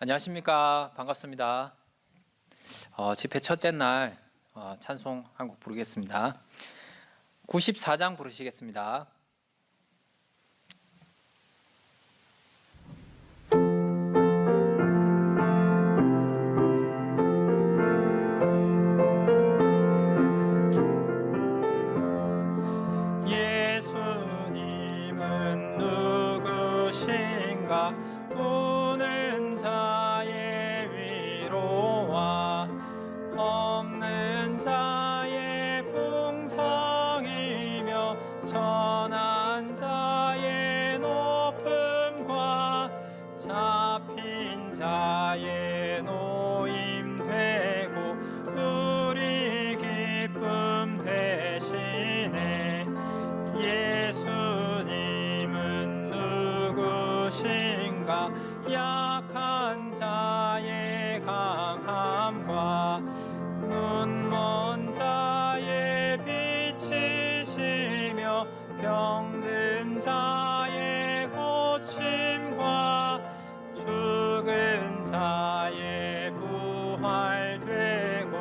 안녕하십니까. 반갑습니다. 집회 첫째 날 찬송 한 곡 부르겠습니다. 94장 부르시겠습니다. 예수님은 누구신가? 우는 자의 위로와 없는 자의 풍성이며 천한 자의 높음과 잡힌 자의 노임 되고 우리 기쁨 되시네. 예수님은 누구신가? 약한 자의 강함과 눈먼 자의 빛이시며 병든 자의 고침과 죽은 자의 부활되고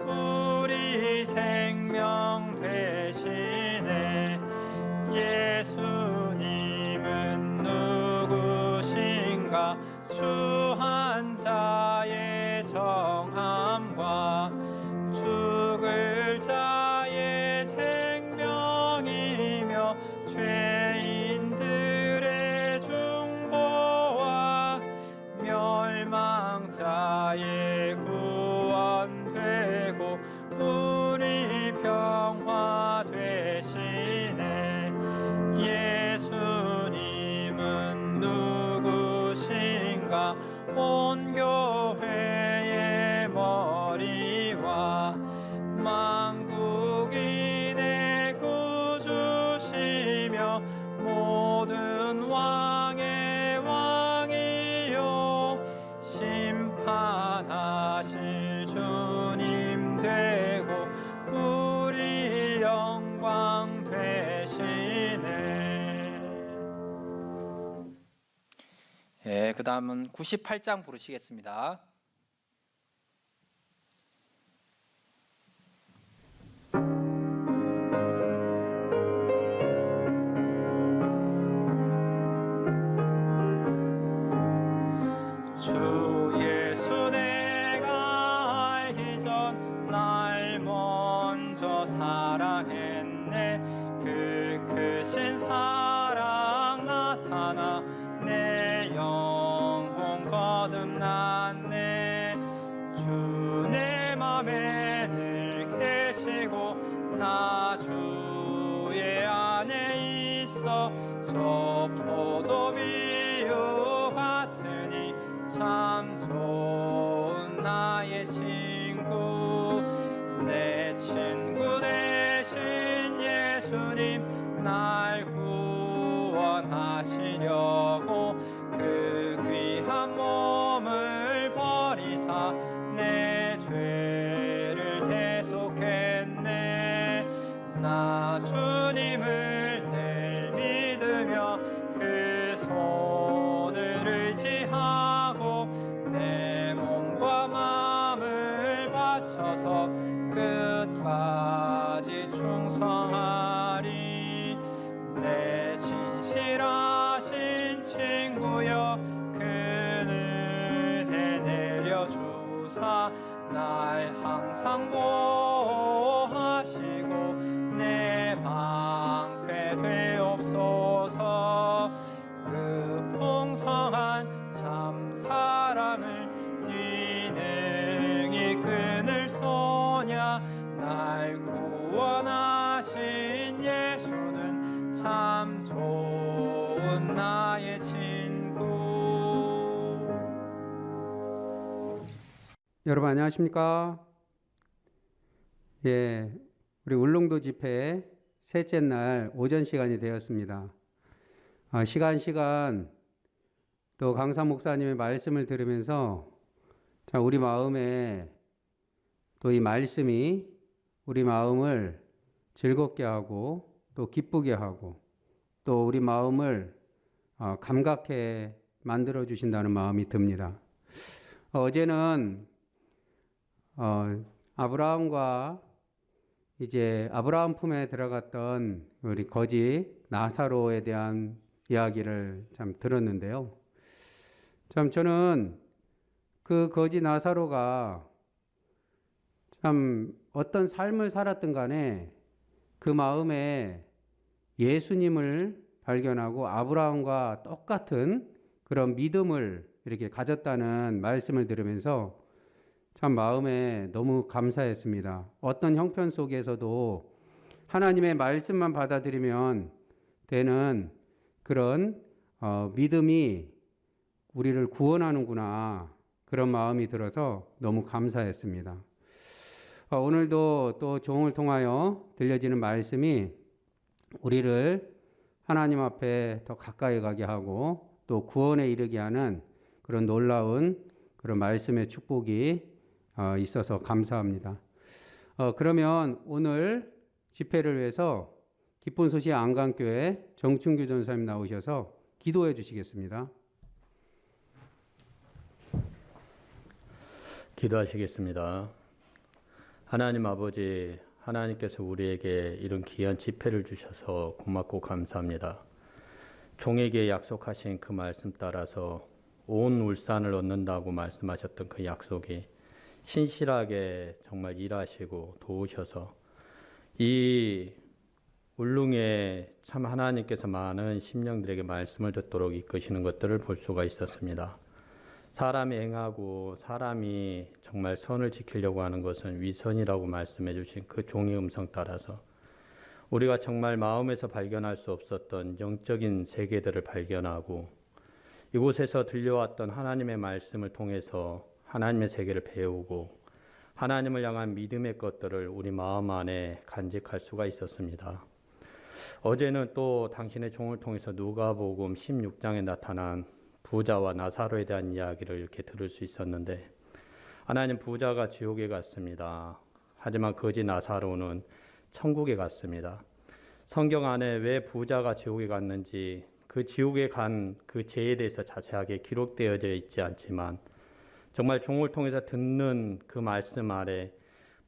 우리 생명 되시네. 예수님은 누구신가? 주한 자의 정함과 죽을 자의 생명이며 죄인들의 중보와 멸망자의 구원되고 우리 평화 되시네. 예수님은 누구신가? 온 교회의 머리와 만국인의 구주시며 모든 왕의 왕이요 심판하실 주님 되고 우리 영광 되시네. 그 다음은 98장 부르시겠습니다. 주 예수 내가 알기 전 날 먼저 사랑했네. 그 크신 사랑 나타나 내 영혼 거듭났네. 주 내 맘에 늘 계시고 나 주의 안에 있어. 저 포도비유 같으니 참 좋은 나의 친구. 내 친구 되신 예수님 날 구원하시려고 그 귀한 몸을 버리사 내 죄를 대속했네. 나 주님을 늘 믿으며 그 손을 의지하고 내 몸과 마음을 바쳐서 끝까지 충성하리. 내 진실하신 친구여 그 은혜 내려주사 날 항상 보호하시고 내 방패 되옵소서. 그 풍성한 참 사랑을 네 능히 끊을 소냐. 날 구원하신 예수는 참 좋은 나의 친구. 여러분 안녕하십니까? 우리 울릉도 집회 셋째 날 오전 시간이 되었습니다. 시간 또 강사 목사님의 말씀을 들으면서 우리 마음에 또 이 말씀이 우리 마음을 즐겁게 하고 또 기쁘게 하고 또 우리 마음을 감각해 만들어 주신다는 마음이 듭니다. 어제는 아브라함과 이제 아브라함 품에 들어갔던 우리 거지 나사로에 대한 이야기를 참 들었는데요. 참 저는 그 거지 나사로가 참 어떤 삶을 살았든 간에 그 마음에 예수님을 발견하고 아브라함과 똑같은 그런 믿음을 이렇게 가졌다는 말씀을 들으면서 참 마음에 너무 감사했습니다. 어떤 형편 속에서도 하나님의 말씀만 받아들이면 되는 그런 믿음이 우리를 구원하는구나, 그런 마음이 들어서 너무 감사했습니다. 오늘도 또 종을 통하여 들려지는 말씀이 우리를 하나님 앞에 더 가까이 가게 하고 또 구원에 이르게 하는 그런 놀라운 그런 말씀의 축복이 있어서 감사합니다. 그러면 오늘 집회를 위해서 기쁜 소식 안강교회 정춘규 전사님 나오셔서 기도해 주시겠습니다. 기도하시겠습니다. 하나님 아버지, 하나님께서 우리에게 이런 귀한 집회를 주셔서 고맙고 감사합니다. 종에게 약속하신 그 말씀 따라서 온 울산을 얻는다고 말씀하셨던 그 약속이 신실하게 정말 일하시고 도우셔서 이 울릉에 참 하나님께서 많은 심령들에게 말씀을 듣도록 이끄시는 것들을 볼 수가 있었습니다. 사람이 행하고 사람이 정말 선을 지키려고 하는 것은 위선이라고 말씀해 주신 그 종의 음성 따라서 우리가 정말 마음에서 발견할 수 없었던 영적인 세계들을 발견하고 이곳에서 들려왔던 하나님의 말씀을 통해서 하나님의 세계를 배우고 하나님을 향한 믿음의 것들을 우리 마음 안에 간직할 수가 있었습니다. 어제는 또 당신의 종을 통해서 누가복음 16장에 나타난 부자와 나사로에 대한 이야기를 이렇게 들을 수 있었는데, 하나님, 부자가 지옥에 갔습니다. 하지만 거지 나사로는 천국에 갔습니다. 성경 안에 왜 부자가 지옥에 갔는지 그 지옥에 간 그 죄에 대해서 자세하게 기록되어져 있지 않지만 정말 종을 통해서 듣는 그 말씀 아래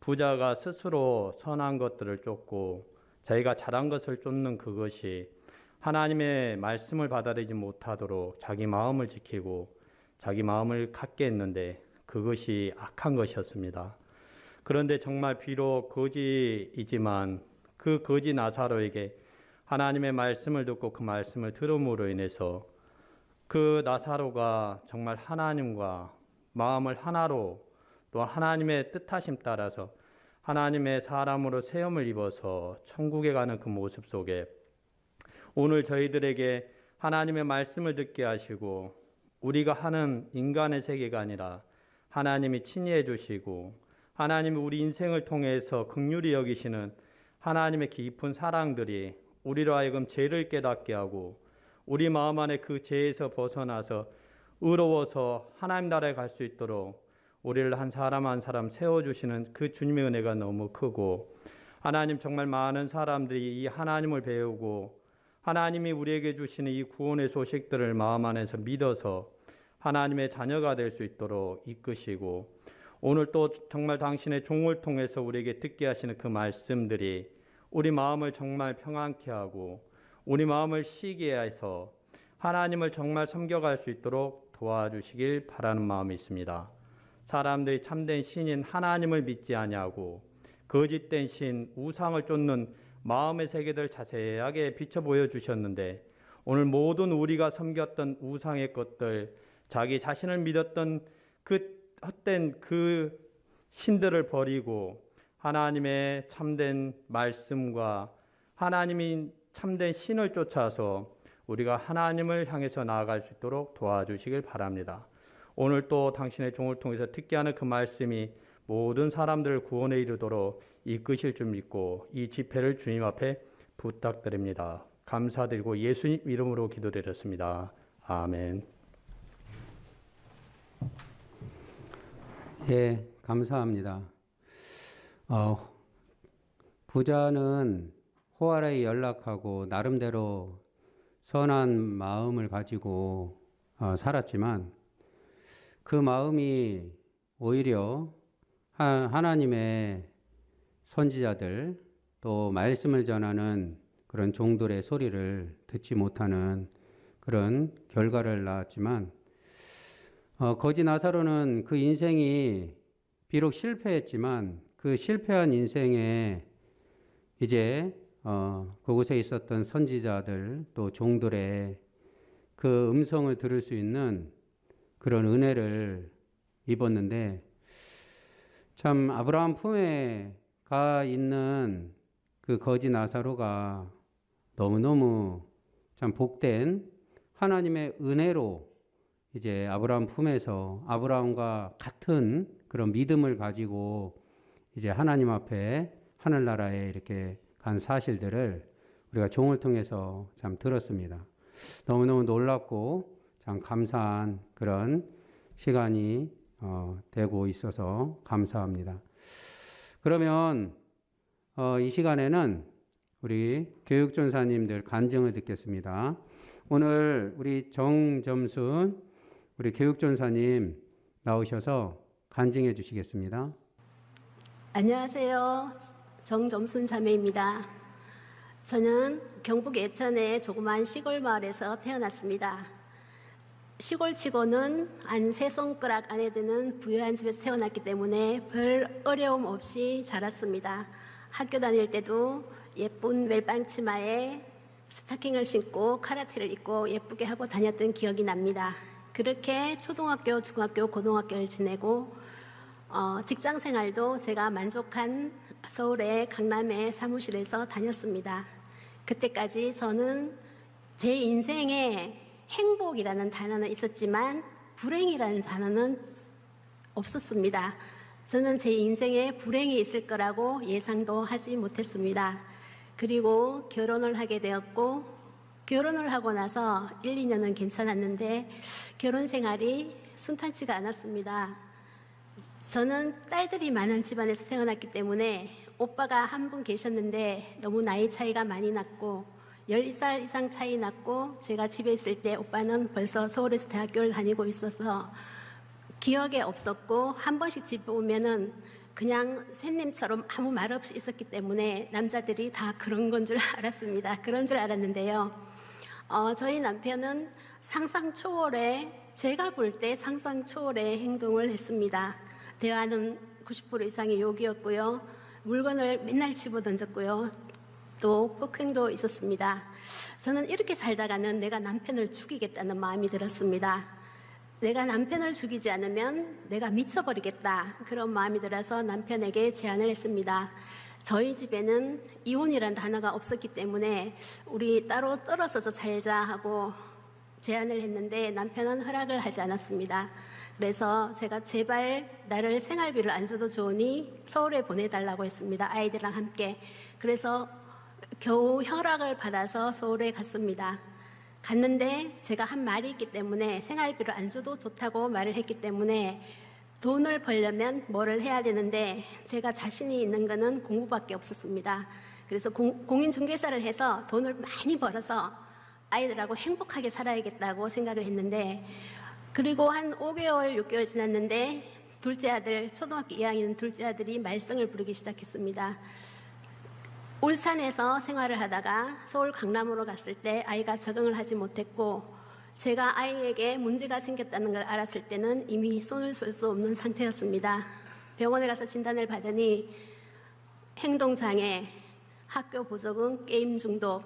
부자가 스스로 선한 것들을 쫓고 자기가 잘한 것을 쫓는 그것이 하나님의 말씀을 받아들이지 못하도록 자기 마음을 지키고 자기 마음을 갖게 했는데 그것이 악한 것이었습니다. 그런데 정말 비록 거지이지만 그 거지 나사로에게 하나님의 말씀을 듣고 그 말씀을 들음으로 인해서 그 나사로가 정말 하나님과 마음을 하나로 또 하나님의 뜻하심 따라서 하나님의 사람으로 세움을 입어서 천국에 가는 그 모습 속에 오늘 저희들에게 하나님의 말씀을 듣게 하시고 우리가 하는 인간의 세계가 아니라 하나님이 친히 해주시고 하나님이 우리 인생을 통해서 긍휼히 여기시는 하나님의 깊은 사랑들이 우리로 하여금 죄를 깨닫게 하고 우리 마음 안에 그 죄에서 벗어나서 의로워서 하나님 나라에 갈 수 있도록 우리를 한 사람 한 사람 세워주시는 그 주님의 은혜가 너무 크고, 하나님, 정말 많은 사람들이 이 하나님을 배우고 하나님이 우리에게 주시는 이 구원의 소식들을 마음 안에서 믿어서 하나님의 자녀가 될 수 있도록 이끄시고, 오늘 또 정말 당신의 종을 통해서 우리에게 듣게 하시는 그 말씀들이 우리 마음을 정말 평안케 하고 우리 마음을 쉬게 해서 하나님을 정말 섬겨갈 수 있도록 도와주시길 바라는 마음이 있습니다. 사람들이 참된 신인 하나님을 믿지 아니하고 거짓된 신 우상을 쫓는 마음의 세계들 자세하게 비춰 보여주셨는데, 오늘 모든 우리가 섬겼던 우상의 것들, 자기 자신을 믿었던 그 헛된 그 신들을 버리고 하나님의 참된 말씀과 하나님이 참된 신을 쫓아서 우리가 하나님을 향해서 나아갈 수 있도록 도와주시길 바랍니다. 오늘 또 당신의 종을 통해서 듣게 하는 그 말씀이 모든 사람들을 구원에 이르도록 이끄실 줄 믿고 이 집회를 주님 앞에 부탁드립니다. 감사드리고 예수님 이름으로 기도드렸습니다. 아멘. 예, 감사합니다. 부자는 호알에 연락하고 나름대로 선한 마음을 가지고 살았지만 그 마음이 오히려 하나님의 선지자들 또 말씀을 전하는 그런 종들의 소리를 듣지 못하는 그런 결과를 낳았지만 거지 나사로는 그 인생이 비록 실패했지만 그 실패한 인생에 이제 그곳에 있었던 선지자들 또 종들의 그 음성을 들을 수 있는 그런 은혜를 입었는데 참 아브라함 품에 가 있는 그 거지 나사로가 너무너무 참 복된 하나님의 은혜로 이제 아브라함 품에서 아브라함과 같은 그런 믿음을 가지고 이제 하나님 앞에 하늘나라에 이렇게 간 사실들을 우리가 종을 통해서 참 들었습니다. 너무너무 놀랍고 참 감사한 그런 시간이 되고 있어서 감사합니다. 그러면 이 시간에는 우리 교육전사님들 간증을 듣겠습니다. 오늘 우리 정점순 우리 교육전사님 나오셔서 간증해 주시겠습니다. 안녕하세요. 정점순 자매입니다. 저는 경북 예천의 조그만 시골 마을에서 태어났습니다. 시골치고는 한 세 손가락 안에 드는 부유한 집에서 태어났기 때문에 별 어려움 없이 자랐습니다. 학교 다닐 때도 예쁜 멜빵 치마에 스타킹을 신고 카라티를 입고 예쁘게 하고 다녔던 기억이 납니다. 그렇게 초등학교, 중학교, 고등학교를 지내고 직장 생활도 제가 만족한 서울의 강남의 사무실에서 다녔습니다. 그때까지 저는 제 인생에 행복이라는 단어는 있었지만 불행이라는 단어는 없었습니다. 저는 제 인생에 불행이 있을 거라고 예상도 하지 못했습니다. 그리고 결혼을 하게 되었고 결혼을 하고 나서 1, 2년은 괜찮았는데 결혼 생활이 순탄치가 않았습니다. 저는 딸들이 많은 집안에서 태어났기 때문에 오빠가 한 분 계셨는데 너무 나이 차이가 많이 났고 12살 이상 차이 났고 제가 집에 있을 때 오빠는 벌써 서울에서 대학교를 다니고 있어서 기억에 없었고 한 번씩 집에 오면은 그냥 샌님처럼 아무 말 없이 있었기 때문에 남자들이 다 그런 건 줄 알았습니다. 그런 줄 알았는데요. 저희 남편은 상상 초월의 제가 볼 때 상상 초월의 행동을 했습니다. 대화는 90% 이상이 욕이었고요. 물건을 맨날 집어던졌고요. 또 폭행도 있었습니다. 저는 이렇게 살다가는 내가 남편을 죽이겠다는 마음이 들었습니다. 내가 남편을 죽이지 않으면 내가 미쳐버리겠다 그런 마음이 들어서 남편에게 제안을 했습니다. 저희 집에는 이혼이란 단어가 없었기 때문에 우리 따로 떨어져서 살자 하고 제안을 했는데 남편은 허락을 하지 않았습니다. 그래서 제가 제발 나를 생활비를 안 줘도 좋으니 서울에 보내달라고 했습니다. 아이들랑 함께. 그래서 겨우 허락을 받아서 서울에 갔습니다. 갔는데 제가 한 말이 있기 때문에 생활비를 안 줘도 좋다고 말을 했기 때문에 돈을 벌려면 뭐를 해야 되는데 제가 자신이 있는 거는 공부밖에 없었습니다. 그래서 공인중개사를 해서 돈을 많이 벌어서 아이들하고 행복하게 살아야겠다고 생각을 했는데 그리고 한 5개월, 6개월 지났는데 둘째 아들, 초등학교 2학년 둘째 아들이 말썽을 부르기 시작했습니다. 울산에서 생활을 하다가 서울 강남으로 갔을 때 아이가 적응을 하지 못했고 제가 아이에게 문제가 생겼다는 걸 알았을 때는 이미 손을 쓸 수 없는 상태였습니다. 병원에 가서 진단을 받으니 행동장애, 학교 부적응, 게임 중독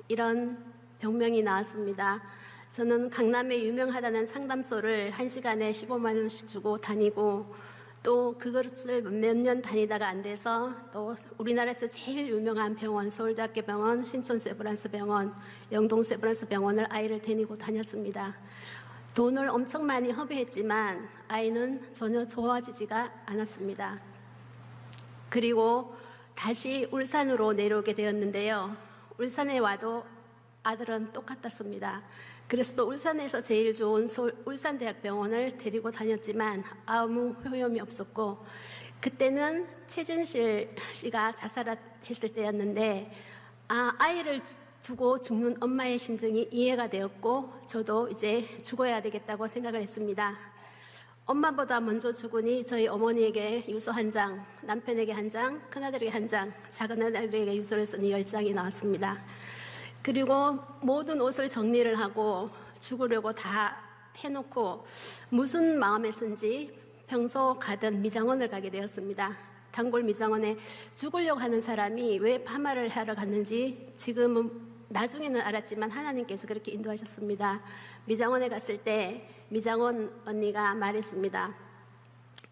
이런 병명이 나왔습니다. 저는 강남에 유명하다는 상담소를 1시간에 15만 원씩 주고 다니고 또 그것을 몇 년 다니다가 안 돼서 또 우리나라에서 제일 유명한 병원 서울대학교 병원, 신촌 세브란스 병원, 영동 세브란스 병원을 아이를 데리고 다녔습니다. 돈을 엄청 많이 허비했지만 아이는 전혀 좋아지지가 않았습니다. 그리고 다시 울산으로 내려오게 되었는데요. 울산에 와도 아들은 똑같았습니다. 그래서 또 울산에서 제일 좋은 울산대학병원을 데리고 다녔지만 아무 효험이 없었고 그때는 최진실 씨가 자살했을 때였는데 아이를 두고 죽는 엄마의 심정이 이해가 되었고 저도 이제 죽어야 되겠다고 생각을 했습니다. 엄마보다 먼저 죽으니 저희 어머니에게 유서 한 장, 남편에게 한 장, 큰아들에게 한 장, 작은아들에게 유서를 쓰니 10장이 나왔습니다. 그리고 모든 옷을 정리를 하고 죽으려고 다 해놓고 무슨 마음에선지 평소 가던 미장원을 가게 되었습니다. 단골 미장원에 죽으려고 하는 사람이 왜 파마를 하러 갔는지 지금은 나중에는 알았지만 하나님께서 그렇게 인도하셨습니다. 미장원에 갔을 때 미장원 언니가 말했습니다.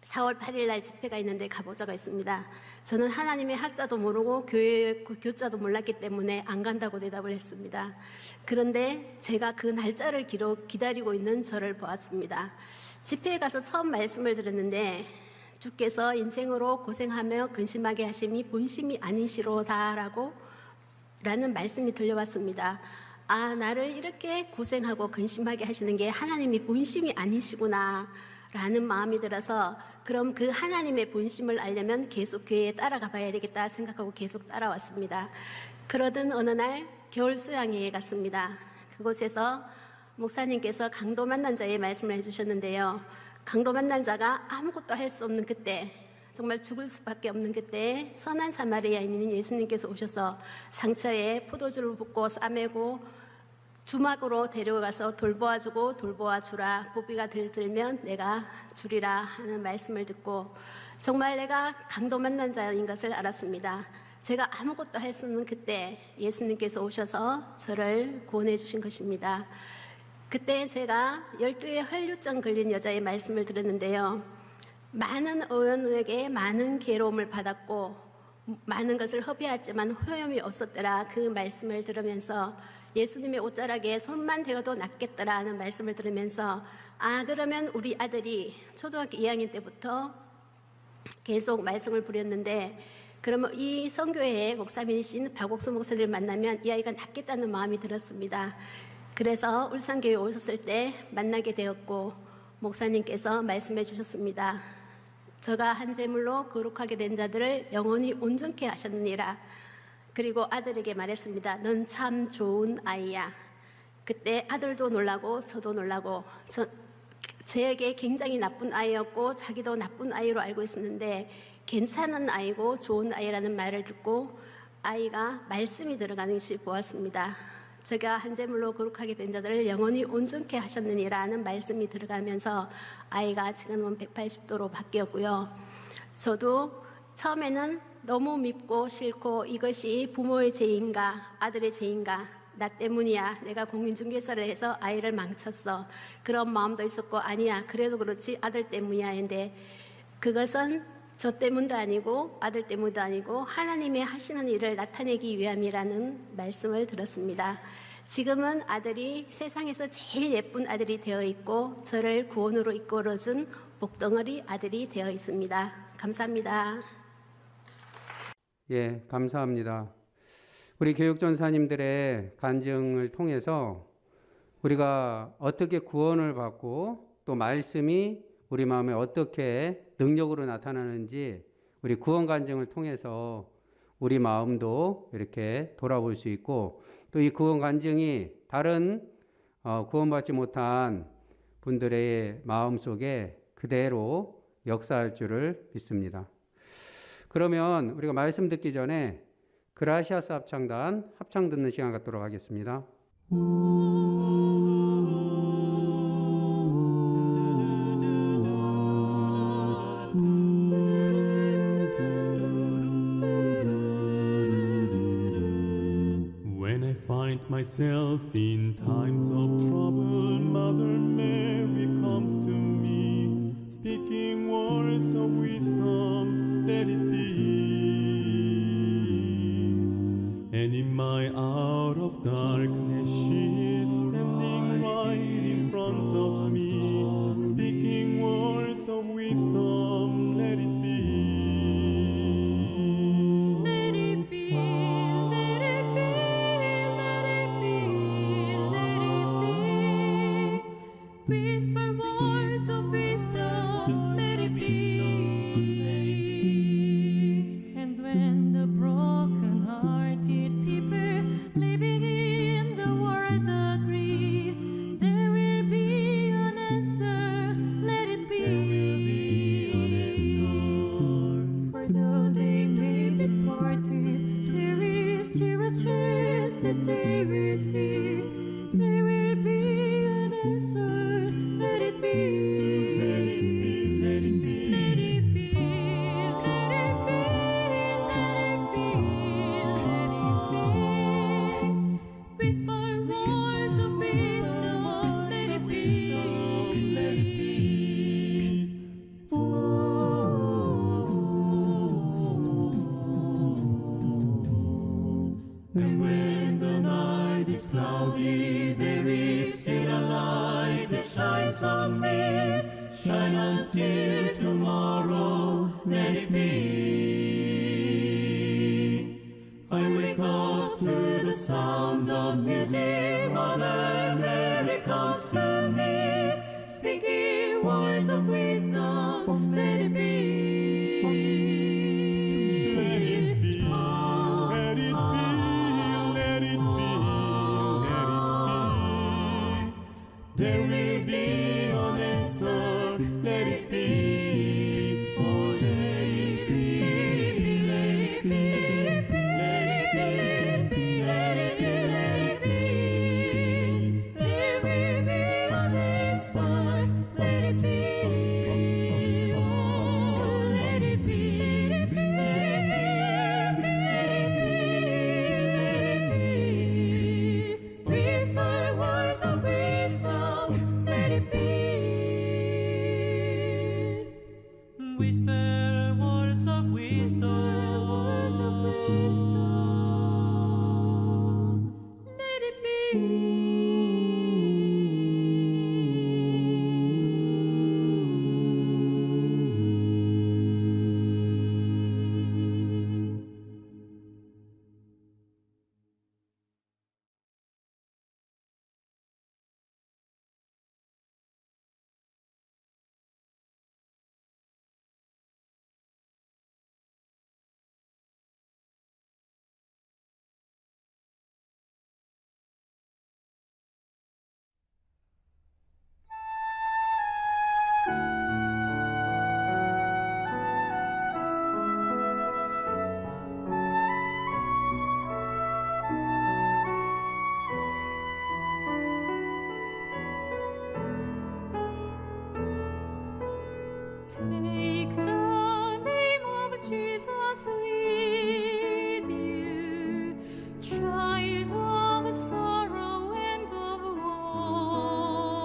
4월 8일 날 집회가 있는데 가보자고 했습니다. 저는 하나님의 하자도 모르고 교회 교자도 몰랐기 때문에 안 간다고 대답을 했습니다. 그런데 제가 그 날짜를 기다리고 있는 저를 보았습니다. 집회에 가서 처음 말씀을 들었는데 주께서 인생으로 고생하며 근심하게 하심이 본심이 아니시로다라고 라는 말씀이 들려왔습니다. 아, 나를 이렇게 고생하고 근심하게 하시는 게 하나님이 본심이 아니시구나 라는 마음이 들어서 그럼 그 하나님의 본심을 알려면 계속 교회에 따라가 봐야 되겠다 생각하고 계속 따라왔습니다. 그러던 어느 날 겨울 수양회에 갔습니다. 그곳에서 목사님께서 강도 만난 자의 말씀을 해주셨는데요. 강도 만난 자가 아무것도 할 수 없는 그때, 정말 죽을 수밖에 없는 그때 선한 사마리아인인 예수님께서 오셔서 상처에 포도주를 붓고 싸매고 주막으로 데려가서 돌보아주고 돌보아주라, 고비가 들들면 내가 주리라 하는 말씀을 듣고 정말 내가 강도 만난 자인 것을 알았습니다. 제가 아무것도 할 수 없는 그때 예수님께서 오셔서 저를 구원해 주신 것입니다. 그때 제가 12회 혈류증 걸린 여자의 말씀을 들었는데요. 많은 의원에게 많은 괴로움을 받았고 많은 것을 허비했지만 효험이 없었더라. 그 말씀을 들으면서 예수님의 옷자락에 손만 대어도 낫겠더라 하는 말씀을 들으면서 아, 그러면 우리 아들이 초등학교 2학년 때부터 계속 말씀을 부렸는데 그러면 이 선교회의 목사님이신 박옥수 목사님을 만나면 이 아이가 낫겠다는 마음이 들었습니다. 그래서 울산교회에 오셨을 때 만나게 되었고 목사님께서 말씀해 주셨습니다. 저가 한 제물로 거룩하게 된 자들을 영원히 온전케 하셨느니라. 그리고 아들에게 말했습니다. 넌 참 좋은 아이야. 그때 아들도 놀라고 저도 놀라고 저에게 굉장히 나쁜 아이였고 자기도 나쁜 아이로 알고 있었는데 괜찮은 아이고 좋은 아이라는 말을 듣고 아이가 말씀이 들어가는 것이 보았습니다. 제가 한 제물로 거룩하게 된 자들을 영원히 온전케 하셨느니라는 말씀이 들어가면서 아이가 지금은 180도로 바뀌었고요. 저도 처음에는 너무 밉고 싫고 이것이 부모의 죄인가 아들의 죄인가 나 때문이야 내가 공인중개사를 해서 아이를 망쳤어 그런 마음도 있었고 아니야 그래도 그렇지 아들 때문이야 했는데 그것은 저 때문도 아니고 아들 때문도 아니고 하나님의 하시는 일을 나타내기 위함이라는 말씀을 들었습니다. 지금은 아들이 세상에서 제일 예쁜 아들이 되어 있고 저를 구원으로 이끌어준 복덩어리 아들이 되어 있습니다. 감사합니다. 예, 감사합니다. 우리 교육전사님들의 간증을 통해서 우리가 어떻게 구원을 받고 또 말씀이 우리 마음에 어떻게 능력으로 나타나는지 우리 구원 간증을 통해서 우리 마음도 이렇게 돌아볼 수 있고 또 이 구원 간증이 다른 구원받지 못한 분들의 마음 속에 그대로 역사할 줄을 믿습니다. 그러면 우리가 말씀 듣기 전에 그라시아스 합창단 합창 듣는 시간 갖도록 하겠습니다. When I find myself in times of trouble, Mother Mary comes to me, speaking words of wisdom, let it be. And in my hour of darkness, she is standing right in front of me, speaking words of wisdom, let it be. Let it be, let it be, let it be, let it be. Whisper words of wisdom, let it be. And when the broken-hearted people there is still a light that shines on me. Shine until tomorrow, let it be. I wake up to the sound of music. Mother Mary comes to me, speaking words of wisdom. Let it be. Let it be. Let it be. Let it be. Let it be. There will be an answer. Let it be. Oh, let it be. Let it be. Let it be. Let it be. Let it be. There will be an answer. Let it be. Oh, let it be. Let it be. Let it be. Whisper words of wisdom. Let it be. Whisper words of wisdom. Let it be. Take the name of Jesus with you, child of sorrow and of woe.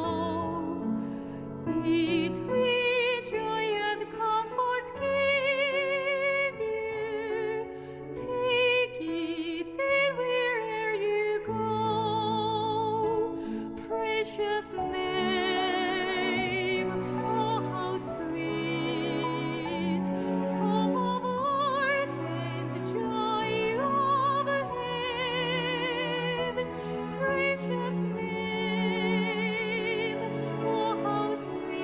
It will joy and comfort give you. Take it where'er you go. Precious name, oh how sweet, hope of earth and joy of heaven. Precious name, oh how sweet,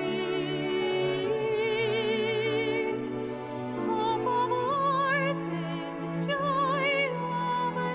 hope of earth and joy of heaven.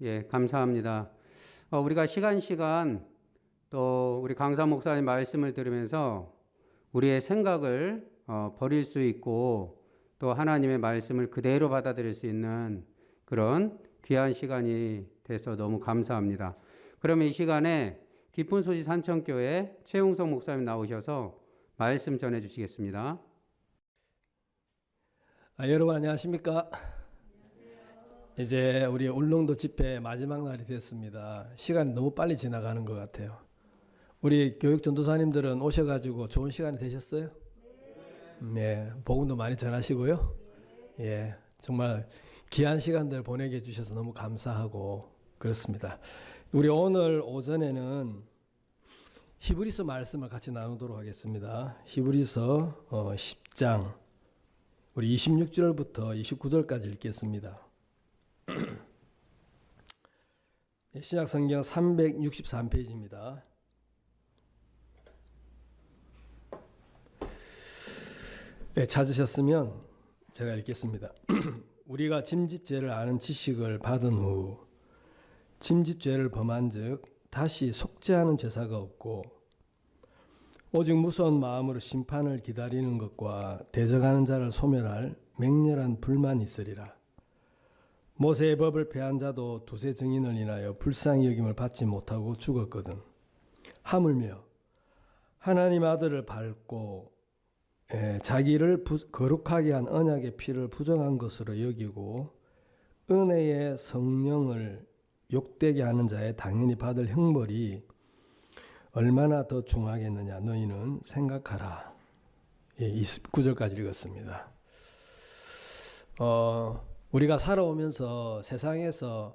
예, 감사합니다. 우리가 시간 또 우리 강사 목사님 말씀을 들으면서 우리의 생각을 버릴 수 있고 또 하나님의 말씀을 그대로 받아들일 수 있는 그런 귀한 시간이 돼서 너무 감사합니다. 그러면 이 시간에 깊은 소식 산천교회 최웅성 목사님 나오셔서 말씀 전해 주시겠습니다. 여러분 안녕하십니까? 이제 우리 울릉도 집회 마지막 날이 됐습니다. 시간이 너무 빨리 지나가는 것 같아요. 우리 교육 전도사님들은 오셔가지고 좋은 시간이 되셨어요? 네, 복음도 많이 전하시고요. 예, 정말 귀한 시간들 보내게 해주셔서 너무 감사하고 그렇습니다. 우리 오늘 오전에는 히브리서 말씀을 같이 나누도록 하겠습니다. 히브리서 10장 우리 26절부터 29절까지 읽겠습니다. 신약성경 363페이지입니다. 네, 찾으셨으면 제가 읽겠습니다. 우리가 짐짓죄를 아는 지식을 받은 후 짐짓죄를 범한 즉 다시 속죄하는 제사가 없고 오직 무서운 마음으로 심판을 기다리는 것과 대적하는 자를 소멸할 맹렬한 불만이 있으리라. 모세의 법을 폐한 자도 두세 증인을 인하여 불쌍히 여김을 받지 못하고 죽었거든. 하물며 하나님 아들을 밟고 자기를 거룩하게 한 언약의 피를 부정한 것으로 여기고 은혜의 성령을 욕되게 하는 자에 당연히 받을 형벌이 얼마나 더 중하겠느냐 너희는 생각하라. 29절까지 읽었습니다. 우리가 살아오면서 세상에서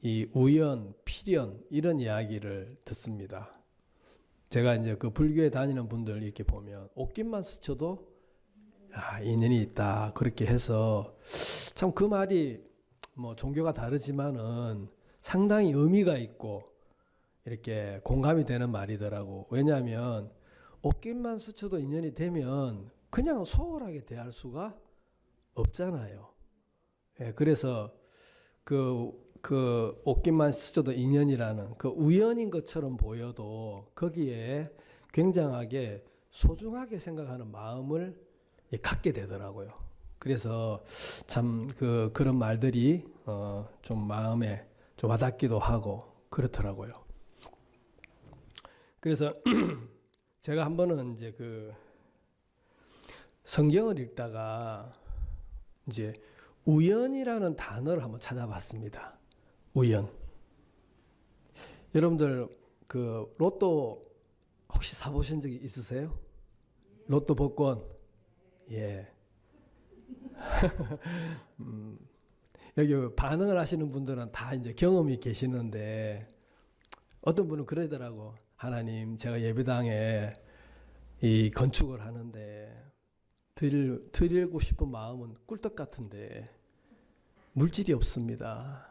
이 우연, 필연 이런 이야기를 듣습니다. 제가 이제 그 불교에 다니는 분들 이렇게 보면 옷깃만 스쳐도 인연이 있다 그렇게 해서 참 그 말이 뭐 종교가 다르지만은 상당히 의미가 있고 이렇게 공감이 되는 말이더라고. 왜냐하면 옷깃만 스쳐도 인연이 되면 그냥 소홀하게 대할 수가 없잖아요. 예, 그래서 그 옷깃만 스쳐도 인연이라는 그 우연인 것처럼 보여도 거기에 굉장하게 소중하게 생각하는 마음을 갖게 되더라고요. 그래서 참 그런 말들이 좀 마음에 좀 와닿기도 하고 그렇더라고요. 그래서 제가 한 번은 이제 그 성경을 읽다가 이제 우연이라는 단어를 한번 찾아봤습니다. 우연. 여러분들 그 로또 혹시 사보신 적이 있으세요? 로또 복권. 예. 여기 반응을 하시는 분들은 다 이제 경험이 계시는데 어떤 분은 그러더라고. 하나님, 제가 예배당에 이 건축을 하는데 드리고 싶은 마음은 꿀떡 같은데 물질이 없습니다.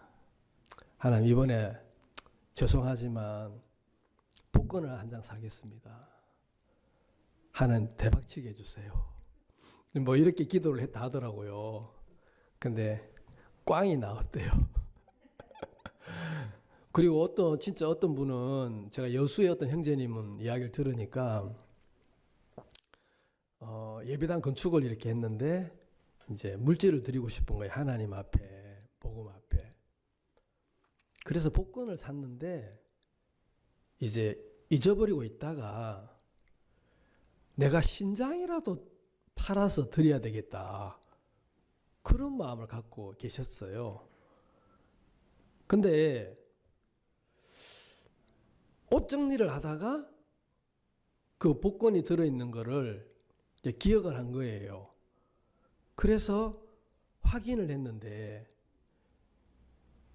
하나님, 이번에 죄송하지만 복권을 한 장 사겠습니다. 하나님, 대박치게 해주세요. 뭐 이렇게 기도를 했다 하더라고요. 근데 꽝이 나왔대요. 그리고 진짜 어떤 분은 제가 여수의 어떤 형제님은 이야기를 들으니까 예배당 건축을 이렇게 했는데 이제 물질을 드리고 싶은 거예요. 하나님 앞에, 복음 앞에. 그래서 복권을 샀는데 이제 잊어버리고 있다가 내가 신장이라도 팔아서 드려야 되겠다. 그런 마음을 갖고 계셨어요. 근데 옷 정리를 하다가 그 복권이 들어있는 거를 이제 기억을 한 거예요. 그래서 확인을 했는데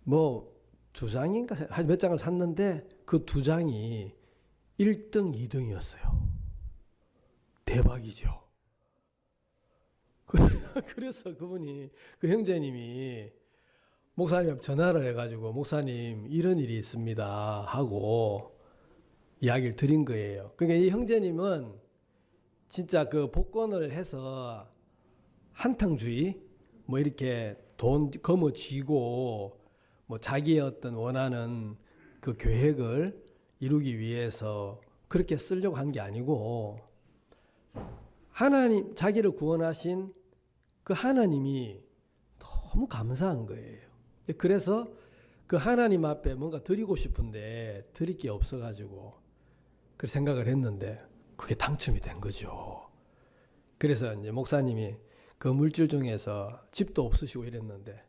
뭐 2장인가 몇 장을 샀는데 그 2장이 1등, 2등이었어요. 대박이죠. 그래서 그분이, 그 형제님이 목사님한테 전화를 해가지고 목사님 이런 일이 있습니다 하고 이야기를 드린 거예요. 그러니까 이 형제님은 진짜 그 복권을 해서 한탕주의 뭐 이렇게 돈 거머쥐고 뭐 자기의 어떤 원하는 그 계획을 이루기 위해서 그렇게 쓰려고 한 게 아니고 하나님 자기를 구원하신 그 하나님이 너무 감사한 거예요. 그래서 그 하나님 앞에 뭔가 드리고 싶은데 드릴 게 없어가지고 그 생각을 했는데 그게 당첨이 된 거죠. 그래서 이제 목사님이 그 물질 중에서 집도 없으시고 이랬는데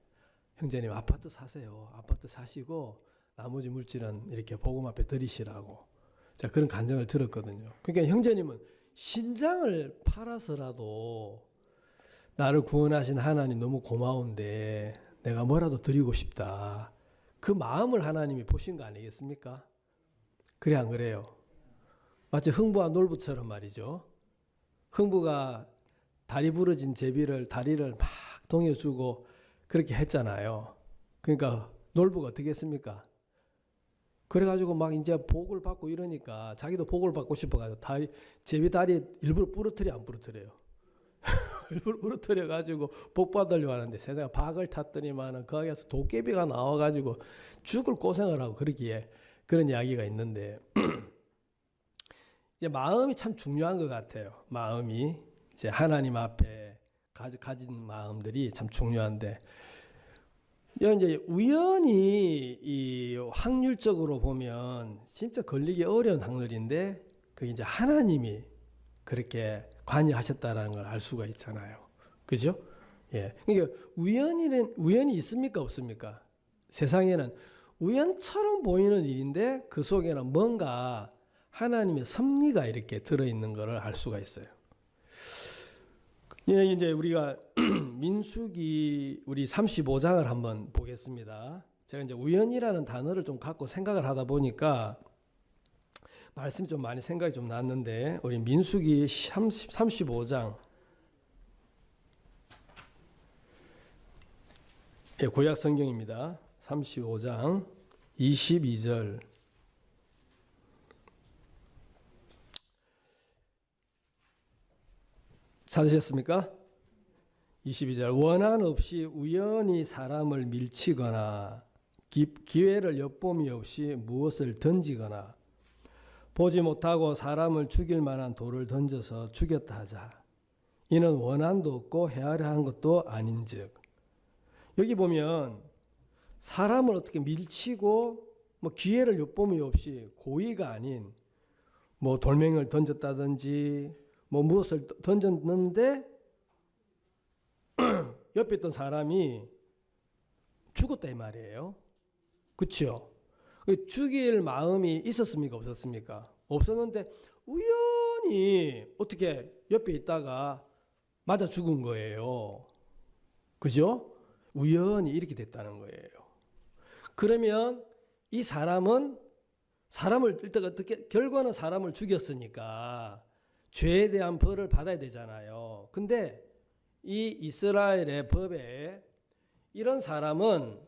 형제님 아파트 사세요. 아파트 사시고 나머지 물질은 이렇게 복음 앞에 드리시라고 자 그런 간증을 들었거든요. 그러니까 형제님은 신장을 팔아서라도 나를 구원하신 하나님 너무 고마운데 내가 뭐라도 드리고 싶다. 그 마음을 하나님이 보신 거 아니겠습니까? 그래 안 그래요? 마치 흥부와 놀부처럼 말이죠. 흥부가 다리 부러진 제비를 다리를 막 동여주고 그렇게 했잖아요. 그러니까 놀부가 어떻게 했습니까? 그래가지고 막 이제 복을 받고 이러니까 자기도 복을 받고 싶어가지고 제비 다리 일부러 부러뜨려 안 부러뜨려요? 일부러 부러뜨려가지고 복 받으려고 하는데 세상에 박을 탔더니만은 거기에서 도깨비가 나와가지고 죽을 고생을 하고 그러기에 그런 이야기가 있는데 이제 마음이 참 중요한 것 같아요. 마음이 이제 하나님 앞에 가진 마음들이 참 중요한데 이제 우연히 이 확률적으로 보면 진짜 걸리기 어려운 확률인데 그게 이제 하나님이 그렇게 관여하셨다라는 걸 알 수가 있잖아요. 그죠? 예. 그러니까 우연이 있습니까? 없습니까? 세상에는 우연처럼 보이는 일인데 그 속에는 뭔가 하나님의 섭리가 이렇게 들어있는 것을 알 수가 있어요. 예, 이제 우리가 민수기 우리 35장을 한번 보겠습니다. 제가 이제 우연이라는 단어를 좀 갖고 생각을 하다 보니까 말씀이 좀 많이 생각이 좀 났는데 우리 민수기 35장 예, 구약 성경입니다. 35장 22절 찾으셨습니까? 22절 원한 없이 우연히 사람을 밀치거나 기회를 엿봄이 없이 무엇을 던지거나 보지 못하고 사람을 죽일 만한 돌을 던져서 죽였다 하자. 이는 원한도 없고 헤아려 한 것도 아닌즉. 여기 보면 사람을 어떻게 밀치고 뭐 기회를 엿봄이 없이 고의가 아닌 뭐 돌멩이를 던졌다든지 뭐 무엇을 던졌는데 옆에 있던 사람이 죽었다 이 말이에요. 그렇죠? 죽일 마음이 있었습니까? 없었습니까? 없었는데 우연히 어떻게 옆에 있다가 맞아 죽은 거예요. 그죠? 우연히 이렇게 됐다는 거예요. 그러면 이 사람을 일단 어떻게 결과는 사람을 죽였으니까 죄에 대한 벌을 받아야 되잖아요. 근데 이 이스라엘의 법에 이런 사람은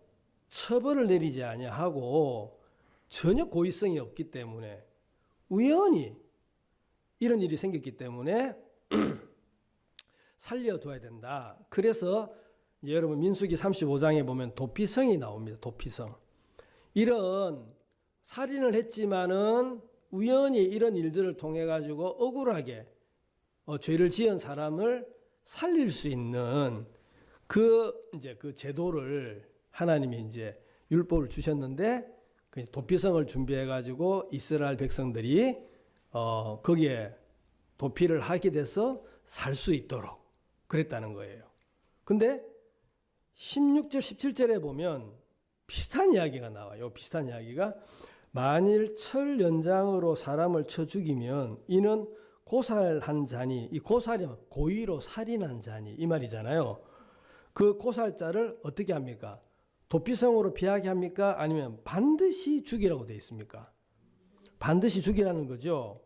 처벌을 내리지 아니하고 전혀 고의성이 없기 때문에 우연히 이런 일이 생겼기 때문에 살려둬야 된다. 그래서 이제 여러분 민수기 35장에 보면 도피성이 나옵니다. 도피성. 이런 살인을 했지만은 우연히 이런 일들을 통해 가지고 억울하게 죄를 지은 사람을 살릴 수 있는 그 제도를 하나님이 이제 율법을 주셨는데 그 도피성을 준비해 가지고 이스라엘 백성들이 거기에 도피를 하게 돼서 살 수 있도록 그랬다는 거예요. 근데 16절 17절에 보면 비슷한 이야기가 나와요. 비슷한 이야기가 만일 철 연장으로 사람을 쳐 죽이면 이는 고살한 자니, 이 고살이면 고의로 살인한 자니 이 말이잖아요. 그 고살자를 어떻게 합니까? 도피성으로 피하게 합니까? 아니면 반드시 죽이라고 되어 있습니까? 반드시 죽이라는 거죠.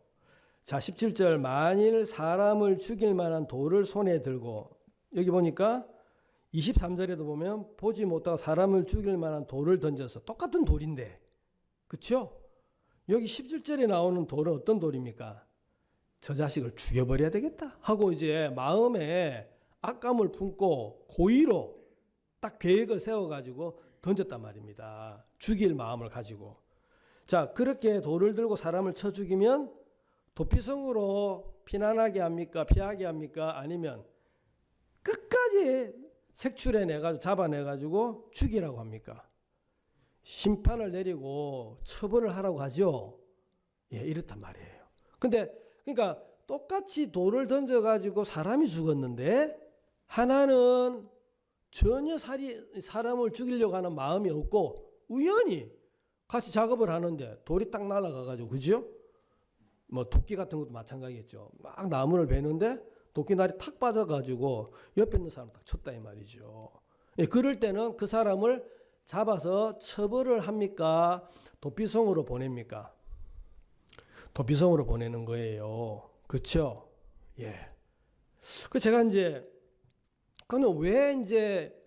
자, 17절 만일 사람을 죽일 만한 돌을 손에 들고 여기 보니까 23절에도 보면 보지 못하고 사람을 죽일 만한 돌을 던져서 똑같은 돌인데 그렇죠? 여기 17절에 나오는 돌은 어떤 돌입니까? 저 자식을 죽여버려야 되겠다 하고 이제 마음에 악감을 품고 고의로 딱 계획을 세워가지고 던졌단 말입니다. 죽일 마음을 가지고. 자, 그렇게 돌을 들고 사람을 쳐 죽이면 도피성으로 피난하게 합니까? 피하게 합니까? 아니면 끝까지 색출해내가지고 잡아내가지고 죽이라고 합니까? 심판을 내리고 처벌을 하라고 하죠. 예, 이렇단 말이에요. 근데 그러니까 똑같이 돌을 던져가지고 사람이 죽었는데 하나는 전혀 사람을 죽이려고 하는 마음이 없고 우연히 같이 작업을 하는데 돌이 딱 날아가가지고, 그죠? 뭐 도끼 같은 것도 마찬가지겠죠. 막 나무를 베는데 도끼날이 탁 빠져가지고 옆에 있는 사람 딱 쳤다 이 말이죠. 예, 그럴 때는 그 사람을 잡아서 처벌을 합니까? 도피성으로 보냅니까? 도피성으로 보내는 거예요. 그렇죠? 예. 그 제가 이제 그러면 왜 이제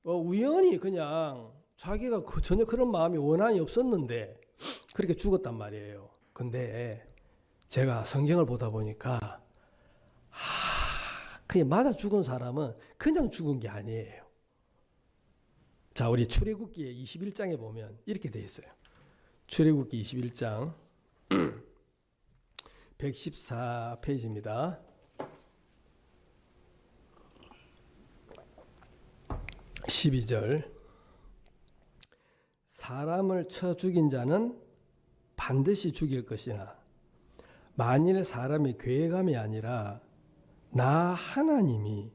우연히 그냥 자기가 전혀 그런 마음이 원한이 없었는데 그렇게 죽었단 말이에요. 근데 제가 성경을 보다 보니까 그냥 맞아 죽은 사람은 그냥 죽은 게 아니에요. 자, 우리 출애굽기 21장에 보면 이렇게 돼 있어요. 출애굽기 21장 114페이지입니다. 12절. 사람을 쳐 죽인 자는 반드시 죽일 것이나 만일 사람이 괴감이 아니라 나 하나님이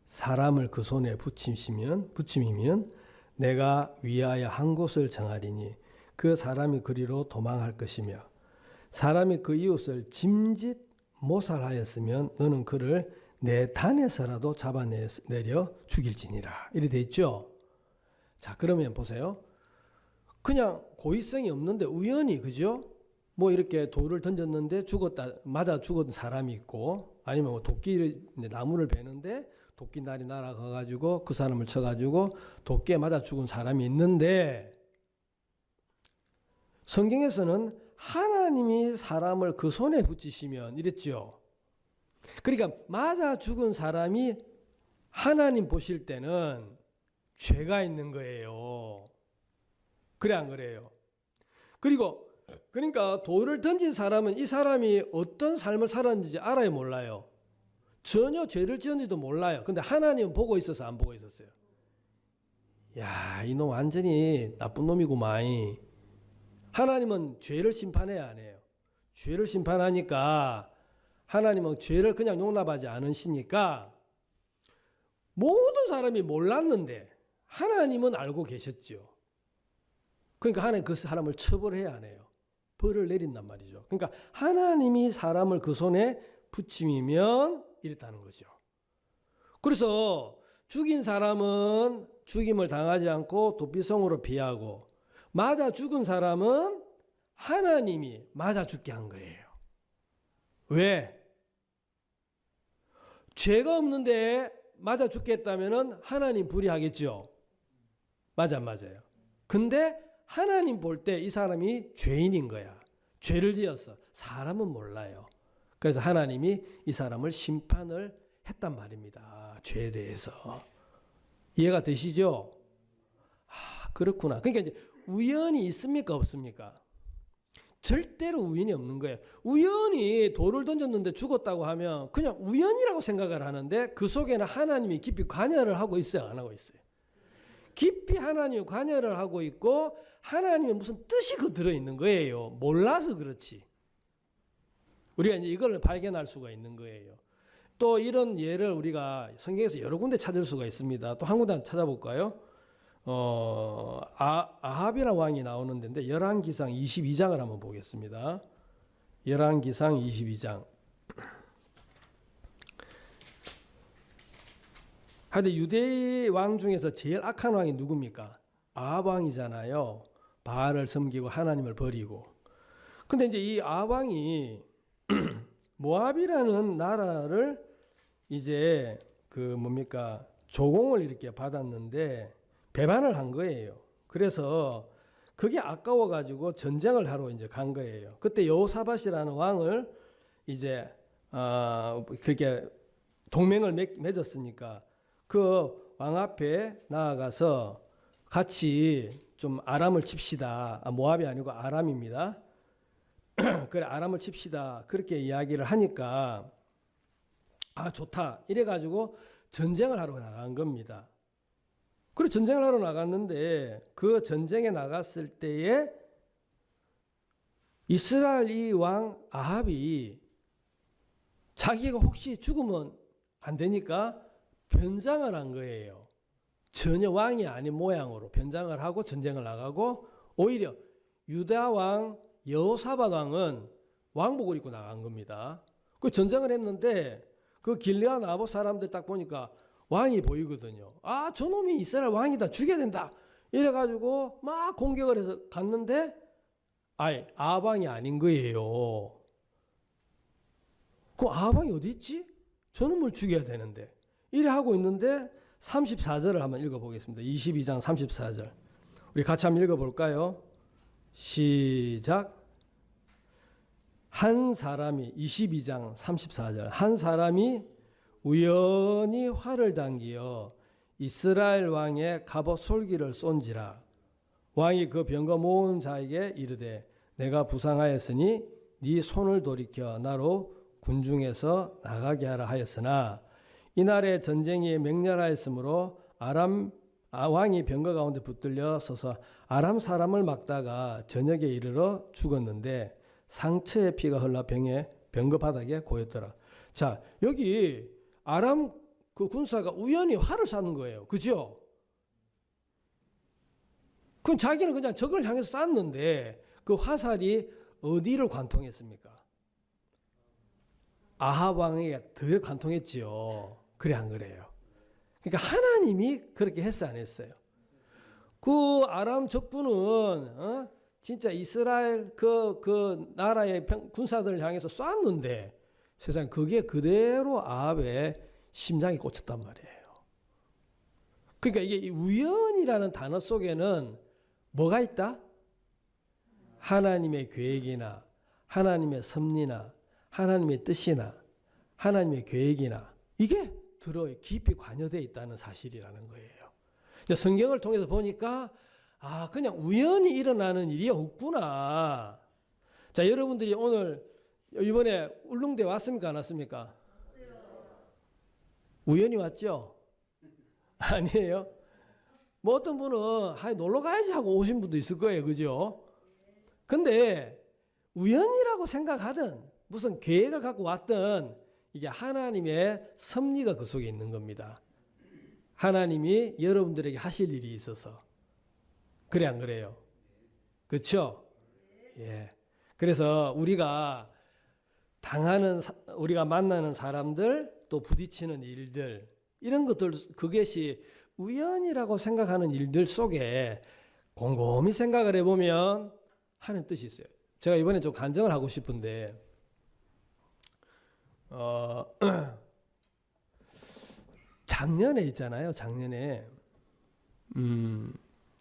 사람을 그 손에 붙임이면 내가 위하여 한 곳을 정하리니 그 사람이 그리로 도망할 것이며 사람이 그 이웃을 짐짓 모살하였으면 너는 그를 내 단에서라도 잡아내려 죽일지니라. 이렇게 돼 있죠. 자, 그러면 보세요. 그냥 고의성이 없는데 우연히, 그죠? 뭐 이렇게 돌을 던졌는데 맞아 죽은 사람이 있고, 아니면 뭐 나무를 베는데 도끼날이 날아가가지고 그 사람을 쳐가지고 도끼에 맞아 죽은 사람이 있는데, 성경에서는 하나님이 사람을 그 손에 붙이시면 이랬죠. 그러니까 맞아 죽은 사람이 하나님 보실 때는 죄가 있는 거예요. 그래 안 그래요? 그리고 그러니까 돌을 던진 사람은 이 사람이 어떤 삶을 살았는지 알아요, 몰라요? 전혀 죄를 지었는지도 몰라요. 근데 하나님은 보고 있어서 안 보고 있었어요? 야, 이놈 완전히 나쁜 놈이구만. 하나님은 죄를 심판해야 안 해요. 죄를 심판하니까 하나님은 죄를 그냥 용납하지 않으시니까 모든 사람이 몰랐는데 하나님은 알고 계셨죠. 그러니까 하나님 그 사람을 처벌해야 안 해요. 벌을 내린단 말이죠. 그러니까 하나님이 사람을 그 손에 붙임이면 이랬다는 거죠. 그래서 죽인 사람은 죽임을 당하지 않고 도피성으로 피하고, 맞아 죽은 사람은 하나님이 맞아 죽게 한 거예요. 왜? 죄가 없는데 맞아 죽게 했다면 하나님 불의하겠죠. 맞아, 맞아요. 근데 하나님 볼 때 이 사람이 죄인인 거야. 죄를 지었어. 사람은 몰라요. 그래서 하나님이 이 사람을 심판을 했단 말입니다. 죄에 대해서. 이해가 되시죠? 그렇구나. 그러니까 이제 우연이 있습니까, 없습니까? 절대로 우연이 없는 거예요. 우연히 돌을 던졌는데 죽었다고 하면 그냥 우연이라고 생각을 하는데 그 속에는 하나님이 깊이 관여를 하고 있어요, 안 하고 있어요? 깊이 하나님이 관여를 하고 있고 하나님의 무슨 뜻이 그 들어있는 거예요. 몰라서 그렇지. 우리가 이제 이걸 발견할 수가 있는 거예요. 또 이런 예를 우리가 성경에서 여러 군데 찾을 수가 있습니다. 또 한 군데 찾아볼까요? 아합이라는 왕이 나오는 데인데 열왕기상 22장을 한번 보겠습니다. 열왕기상 22장. 하여튼 유대 왕 중에서 제일 악한 왕이 누굽니까? 아합 왕이잖아요. 바알을 섬기고 하나님을 버리고. 근데 이제 이 아합 왕이 모압이라는 나라를 이제 조공을 이렇게 받았는데 배반을 한 거예요. 그래서 그게 아까워 가지고 전쟁을 하러 이제 간 거예요. 그때 여호사밧이라는 왕을 이제 그렇게 동맹을 맺었으니까 그 왕 앞에 나아가서 같이 좀 아람을 칩시다. 모압이 아니고 아람입니다. 그래 아람을 칩시다. 그렇게 이야기를 하니까 좋다. 이래가지고 전쟁을 하러 나간 겁니다. 그리고 전쟁을 하러 나갔는데 그 전쟁에 나갔을 때에 이스라엘 이 왕 아합이 자기가 혹시 죽으면 안 되니까 변장을 한 거예요. 전혀 왕이 아닌 모양으로 변장을 하고 전쟁을 나가고 오히려 유다 왕 여호사밧 왕은 왕복을 입고 나간 겁니다. 그 전쟁을 했는데 그 길르앗 나봇 사람들 딱 보니까 왕이 보이거든요. 저놈이 이스라엘 왕이다. 죽여야 된다. 이래가지고 막 공격을 해서 갔는데 아합 왕이 아닌 거예요. 그 아합 왕이 어디 있지? 저놈을 죽여야 되는데. 이래 하고 있는데 34절을 한번 읽어보겠습니다. 22장 34절. 우리 같이 한번 읽어볼까요? 시작. 한 사람이 22장 34절. 한 사람이 우연히 활을 당기어 이스라엘 왕의 갑옷 솔기를 쏜지라. 왕이 그 병거 모은 자에게 이르되 내가 부상하였으니 네 손을 돌이켜 나로 군중에서 나가게 하라 하였으나 이날에 전쟁이 맹렬하였으므로 왕이 병거 가운데 붙들려 서서 아람 사람을 막다가 저녁에 이르러 죽었는데 상처의 피가 흘러 병거 바닥에 고였더라. 자, 여기 아람 그 군사가 우연히 활을 쐈는 거예요. 그죠? 그럼 자기는 그냥 적을 향해서 쐈는데 그 화살이 어디를 관통했습니까? 아합 왕에게 덜 관통했지요. 그래 안 그래요? 그러니까 하나님이 그렇게 했어 안 했어요? 그 아람 적군은 진짜 이스라엘 그 나라의 군사들을 향해서 쐈는데 세상에 그게 그대로 아합의 심장에 꽂혔단 말이에요. 그러니까 이게 우연이라는 단어 속에는 뭐가 있다? 하나님의 계획이나 하나님의 섭리나 하나님의 뜻이나 하나님의 계획이나 이게 깊이 관여되어 있다는 사실이라는 거예요. 성경을 통해서 보니까 그냥 우연히 일어나는 일이 없구나. 자, 여러분들이 오늘 이번에 울릉대 왔습니까? 안 왔습니까? 우연히 왔죠? 아니에요? 뭐 어떤 분은 놀러 가야지 하고 오신 분도 있을 거예요. 그죠? 근데 우연이라고 생각하든 무슨 계획을 갖고 왔든 이게 하나님의 섭리가 그 속에 있는 겁니다. 하나님이 여러분들에게 하실 일이 있어서. 그래 안 그래요? 그렇죠? 예. 그래서 우리가 우리가 만나는 사람들 또 부딪히는 일들 이런 것들 그것이 우연이라고 생각하는 일들 속에 곰곰이 생각을 해보면 하나님 뜻이 있어요. 제가 이번에 좀 간증을 하고 싶은데 작년에 있잖아요. 작년에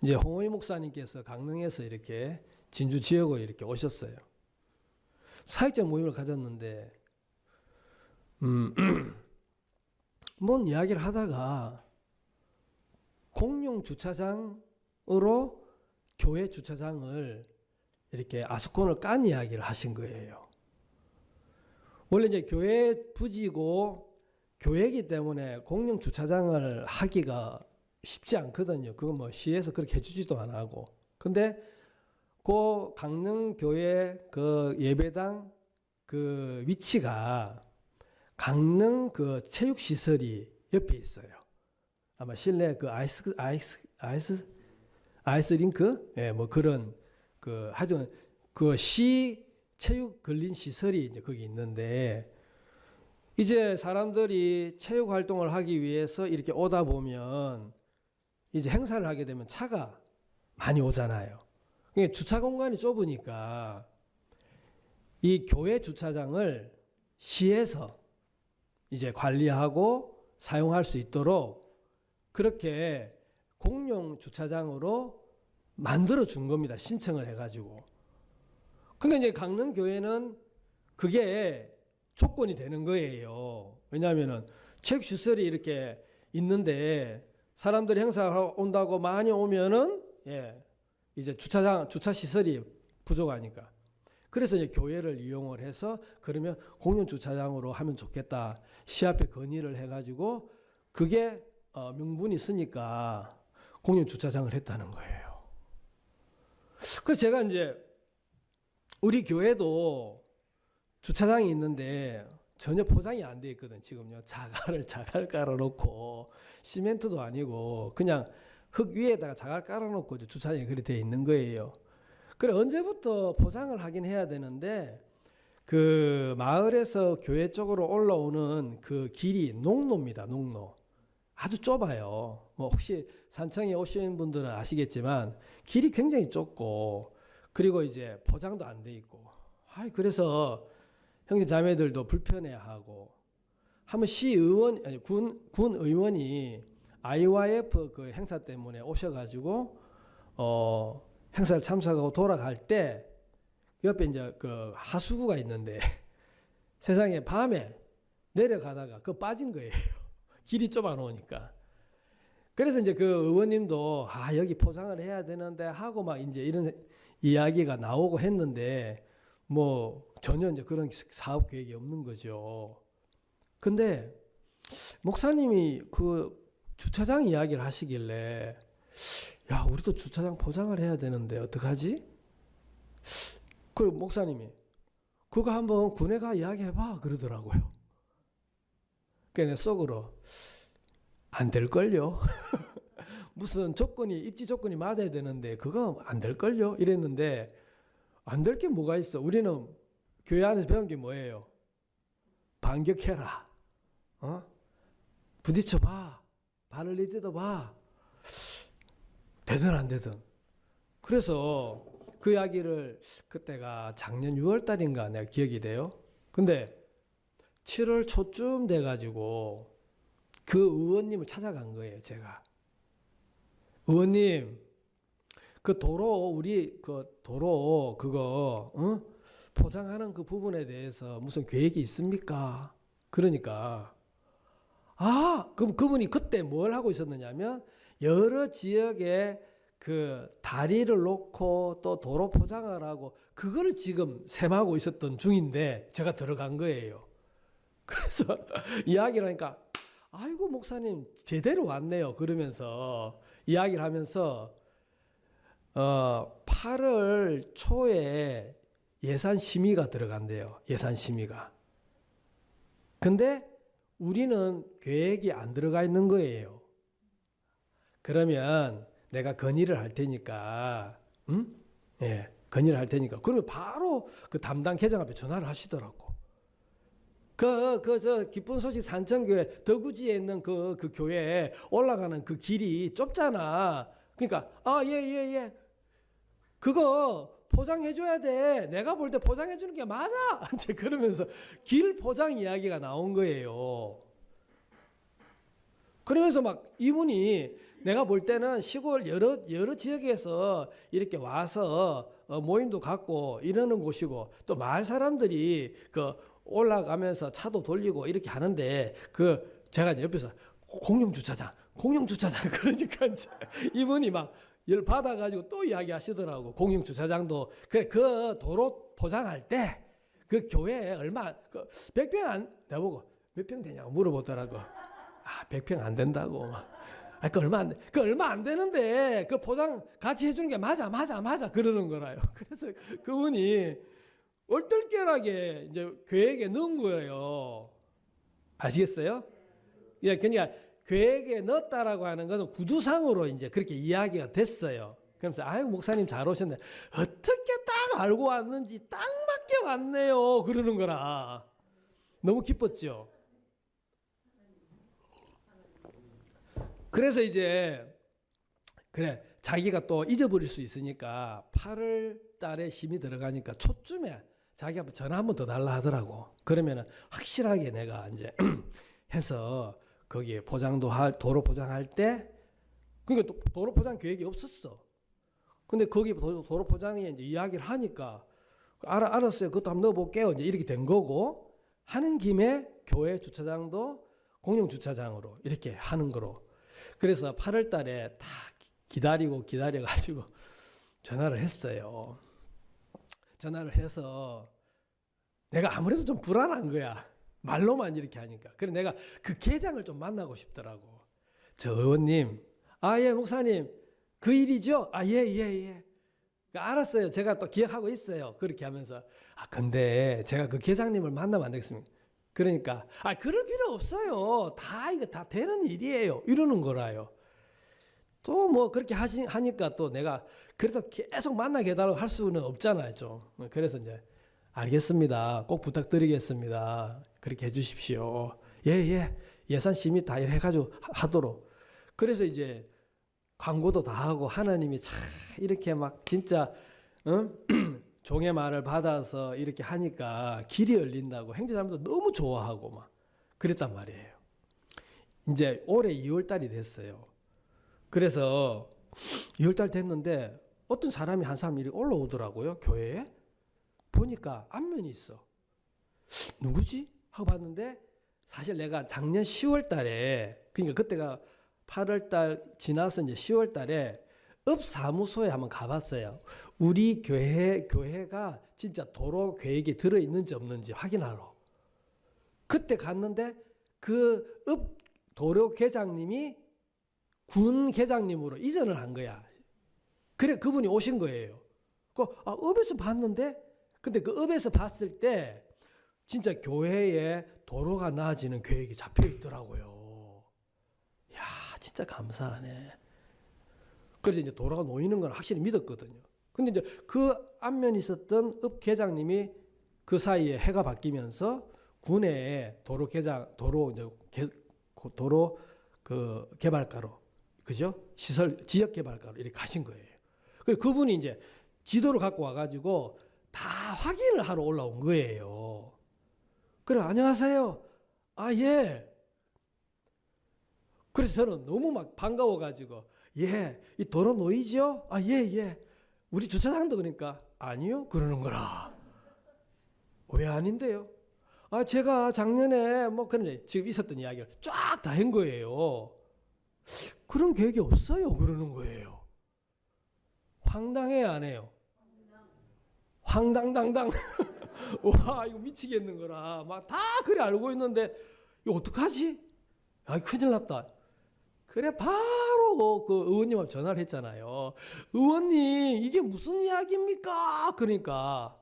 이제 홍호희 목사님께서 강릉에서 이렇게 진주 지역으로 이렇게 오셨어요. 사역자 모임을 가졌는데 뭔 이야기를 하다가 공용 주차장으로 교회 주차장을 이렇게 아스콘을 깐 이야기를 하신 거예요. 원래 이제 교회 부지고 교회이기 때문에 공용 주차장을 하기가 쉽지 않거든요. 그건 뭐 시에서 그렇게 해주지도 안 하고. 근데 그 강릉 교회 그 예배당 그 위치가 강릉 그 체육 시설이 옆에 있어요. 아마 실내 그 아이스링크, 예, 뭐 그런 그 하여튼 그 시 체육 근린 시설이 이제 거기 있는데 이제 사람들이 체육 활동을 하기 위해서 이렇게 오다 보면 이제 행사를 하게 되면 차가 많이 오잖아요. 그러니까 주차 공간이 좁으니까 이 교회 주차장을 시에서 이제 관리하고 사용할 수 있도록 그렇게 공용 주차장으로 만들어 준 겁니다. 신청을 해가지고. 그러니까 이제 강릉교회는 그게 조건이 되는 거예요. 왜냐하면은 체육시설이 이렇게 있는데 사람들이 행사하러 온다고 많이 오면은 이제 주차 시설이 부족하니까. 그래서 이제 교회를 이용을 해서 그러면 공용 주차장으로 하면 좋겠다. 시합에 건의를 해가지고 그게 명분이 있으니까 공용 주차장을 했다는 거예요. 그래서 제가 이제 우리 교회도 주차장이 있는데 전혀 포장이 안 돼 있거든. 지금요. 자갈 깔아놓고 시멘트도 아니고 그냥 흙 위에다가 자갈 깔아놓고 주차장이 그렇게 돼 있는 거예요. 그래 언제부터 포장을 하긴 해야 되는데 그 마을에서 교회 쪽으로 올라오는 그 길이 농로입니다. 농로. 아주 좁아요. 뭐 혹시 산청에 오신 분들은 아시겠지만 길이 굉장히 좁고 그리고 이제 포장도 안 돼 있고. 그래서 형제 자매들도 불편해하고 한번 시의원 아니 군 의원이 IYF 그 행사 때문에 오셔가지고 행사를 참석하고 돌아갈 때 옆에 이제 그 하수구가 있는데 세상에 밤에 내려가다가 그 빠진 거예요. 길이 좁아 놓으니까. 그래서 이제 그 의원님도 여기 포장을 해야 되는데 하고 막 이제 이런 이야기가 나오고 했는데 뭐 전혀 이제 그런 사업 계획이 없는 거죠. 근데 목사님이 그 주차장 이야기를 하시길래 야, 우리도 주차장 포장을 해야 되는데 어떡하지? 그리고 목사님이 그거 한번 군에 가 이야기해봐 그러더라고요. 그냥 속으로 안 될걸요. 무슨 입지 조건이 맞아야 되는데 그거 안 될걸요 이랬는데 안 될 게 뭐가 있어. 우리는 교회 안에서 배운 게 뭐예요? 반격해라. 부딪혀봐. 발을 내딛어봐. 되든 안 되든. 그래서 그 이야기를 그때가 작년 6월 달인가 내가 기억이 돼요. 근데 7월 초쯤 돼가지고 그 의원님을 찾아간 거예요. 제가. 의원님 그 도로 우리 그 도로 그거 포장하는 그 부분에 대해서 무슨 계획이 있습니까? 그러니까 그분이 그때 뭘 하고 있었느냐면 여러 지역에 그 다리를 놓고 또 도로 포장을 하고 그걸 지금 셈하고 있었던 중인데 제가 들어간 거예요. 그래서 이야기를 하니까 아이고 목사님 제대로 왔네요. 그러면서 이야기를 하면서 8월 초에 예산 심의가 들어간대요. 예산 심의가. 근데 우리는 계획이 안 들어가 있는 거예요. 그러면 내가 건의를 할 테니까, 건의를 할 테니까. 그러면 바로 그 담당 계장 앞에 전화를 하시더라고. 저 기쁜 소식 산청교회 덕우지에 있는 그 교회에 올라가는 그 길이 좁잖아. 그러니까 예. 그거 포장해줘야 돼. 내가 볼 때 포장해주는 게 맞아. 이제 그러면서 길 포장 이야기가 나온 거예요. 그러면서 막 이분이 내가 볼 때는 시골 여러 지역에서 이렇게 와서 모임도 갖고 이러는 곳이고 또 마을 사람들이 그 올라가면서 차도 돌리고 이렇게 하는데 그 제가 옆에서 공용 주차장 그러니까 이제 이분이 막 열 받아가지고 또 이야기하시더라고. 공용 주차장도 그래 그 도로 포장할 때 그 교회에 얼마 100평 안 내보고 몇 평 되냐고 물어보더라고. 100평 안 된다고 막. 그 얼마 안 되는데 그 포장 같이 해주는 게 맞아 그러는 거라요. 그래서 그분이 얼떨결하게 이제 계획에 넣은 거예요. 아시겠어요? 예, 그러니까 계획에 넣었다라고 하는 것은 구두상으로 이제 그렇게 이야기가 됐어요. 그러면서 아유 목사님 잘 오셨네. 어떻게 딱 알고 왔는지 딱 맞게 왔네요. 그러는 거라. 너무 기뻤죠. 그래서 이제 그래 자기가 또 잊어버릴 수 있으니까 8월 달에 심의 들어가니까 초쯤에 자기가 전화 한 번 더 달라 하더라고. 그러면은 확실하게 내가 이제 해서 거기에 도로 포장할 때 그러니까 도로 포장 계획이 없었어. 근데 거기 도로 포장에 이제 이야기를 하니까 알았어요. 그것도 한번 넣어볼게요. 이제 이렇게 된 거고 하는 김에 교회 주차장도 공용 주차장으로 이렇게 하는 거로. 그래서 8월 달에 다 기다려가지고 전화를 했어요. 전화를 해서 내가 아무래도 좀 불안한 거야. 말로만 이렇게 하니까. 그래서 내가 그 계장을 좀 만나고 싶더라고. 저 의원님, 예, 목사님, 그 일이죠? 예. 알았어요. 제가 또 기억하고 있어요. 그렇게 하면서, 근데 제가 그 계장님을 만나면 안 되겠습니까? 그러니까, 그럴 필요 없어요. 이거 다 되는 일이에요. 이러는 거라요. 또 뭐 그렇게 하니까 또 내가 그래도 계속 만나게 해달라고 할 수는 없잖아요, 좀. 그래서 이제, 알겠습니다. 꼭 부탁드리겠습니다. 그렇게 해주십시오. 예. 예산 심의 다 해가지고 하도록. 그래서 이제 광고도 다 하고 하나님이 참 이렇게 막 진짜 종의 말을 받아서 이렇게 하니까 길이 열린다고 행제자매도 너무 좋아하고 막 그랬단 말이에요. 이제 올해 2월 달이 됐어요. 그래서 2월 달 됐는데 어떤 사람이 한 사람이 올라오더라고요, 교회에. 보니까 안면이 있어. 누구지? 하고 봤는데 사실 내가 작년 10월 달에, 그러니까 그때가 8월 달 지나서 이제 10월 달에 읍사무소에 한번 가봤어요. 우리 교회가 진짜 도로 계획에 들어있는지 없는지 확인하러. 그때 갔는데 그 읍 도로 계장님이 군 계장님으로 이전을 한 거야. 그래 그분이 오신 거예요. 읍에서 봤는데, 근데 그 읍에서 봤을 때 진짜 교회에 도로가 나아지는 계획이 잡혀 있더라고요. 야, 진짜 감사하네. 그래서 이제 도로가 놓이는 건 확실히 믿었거든요. 근데 이제 그 안면에 있었던 읍 계장님이 그 사이에 해가 바뀌면서 군의 도로 그 개발가로, 그죠? 시설 지역 개발가로 이렇게 가신 거예요. 그래서 그분이 이제 지도를 갖고 와가지고 다 확인을 하러 올라온 거예요. 그래, 안녕하세요. 예. 그래서 저는 너무 막 반가워가지고, 이 도로 놓이죠? 예. 우리 주차장도. 그러니까, 아니요? 그러는 거라. 왜 아닌데요? 제가 작년에 그런 지금 있었던 이야기를 쫙 다 한 거예요. 그런 계획이 없어요. 그러는 거예요. 황당해요, 안 해요? 황당당당. 와, 이거 미치겠는 거라. 막 다 그래 알고 있는데, 이거 어떡하지? 큰일 났다. 그래, 바로 그 의원님한테 전화를 했잖아요. 의원님, 이게 무슨 이야기입니까? 그러니까,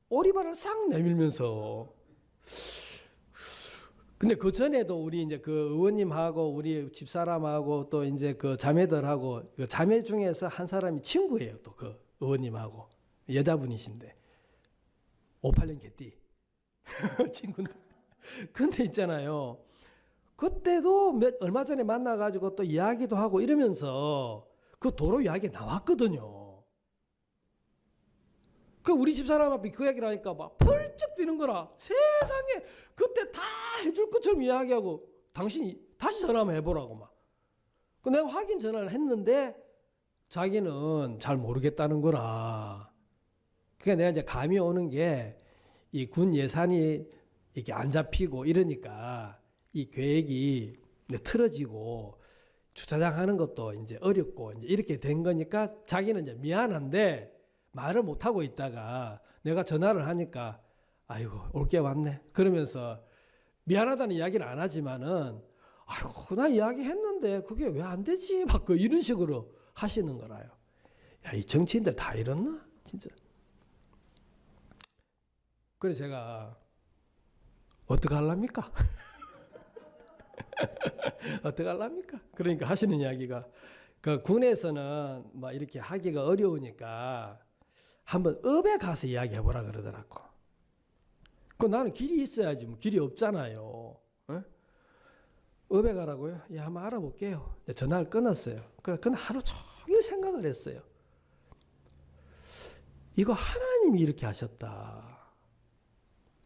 오리발을 싹 내밀면서. 근데 그 전에도 우리 이제 그 의원님하고 우리 집사람하고 또 이제 그 자매들하고, 그 자매 중에서 한 사람이 친구예요. 또 그 의원님하고. 여자분이신데. 58년 개띠. 친구인데. 근데 있잖아요. 그때도 얼마 전에 만나가지고 또 이야기도 하고 이러면서 그 도로 이야기 나왔거든요. 그 우리 집사람 앞에 그 이야기를 하니까 막 펄쩍 뛰는 거라. 세상에 그때 다 해줄 것처럼 이야기하고 당신이 다시 전화 한번 해보라고 막. 그 내가 확인 전화를 했는데 자기는 잘 모르겠다는 거라. 그러니까 내가 이제 감이 오는 게 이 군 예산이 이렇게 안 잡히고 이러니까 이 계획이 틀어지고 주차장 하는 것도 이제 어렵고 이제 이렇게 된 거니까 자기는 이제 미안한데 말을 못 하고 있다가 내가 전화를 하니까 아이고 올 게 왔네. 그러면서 미안하다는 이야기는 안 하지만은 아이고 나 이야기했는데 그게 왜 안 되지? 막 이런 식으로 하시는 거라요. 야, 이 정치인들 다 이렇나? 진짜. 그래서 제가 어떡하랍니까? 어떡하랍니까? 그러니까 하시는 이야기가 그 군에서는 막 이렇게 하기가 어려우니까 한번 읍에 가서 이야기해 보라 그러더라고. 그 나는 길이 있어야지 뭐 길이 없잖아요. 읍에 가라고요? 한번 알아볼게요. 전화를 끊었어요. 그날 하루 종일 생각을 했어요. 이거 하나님이 이렇게 하셨다.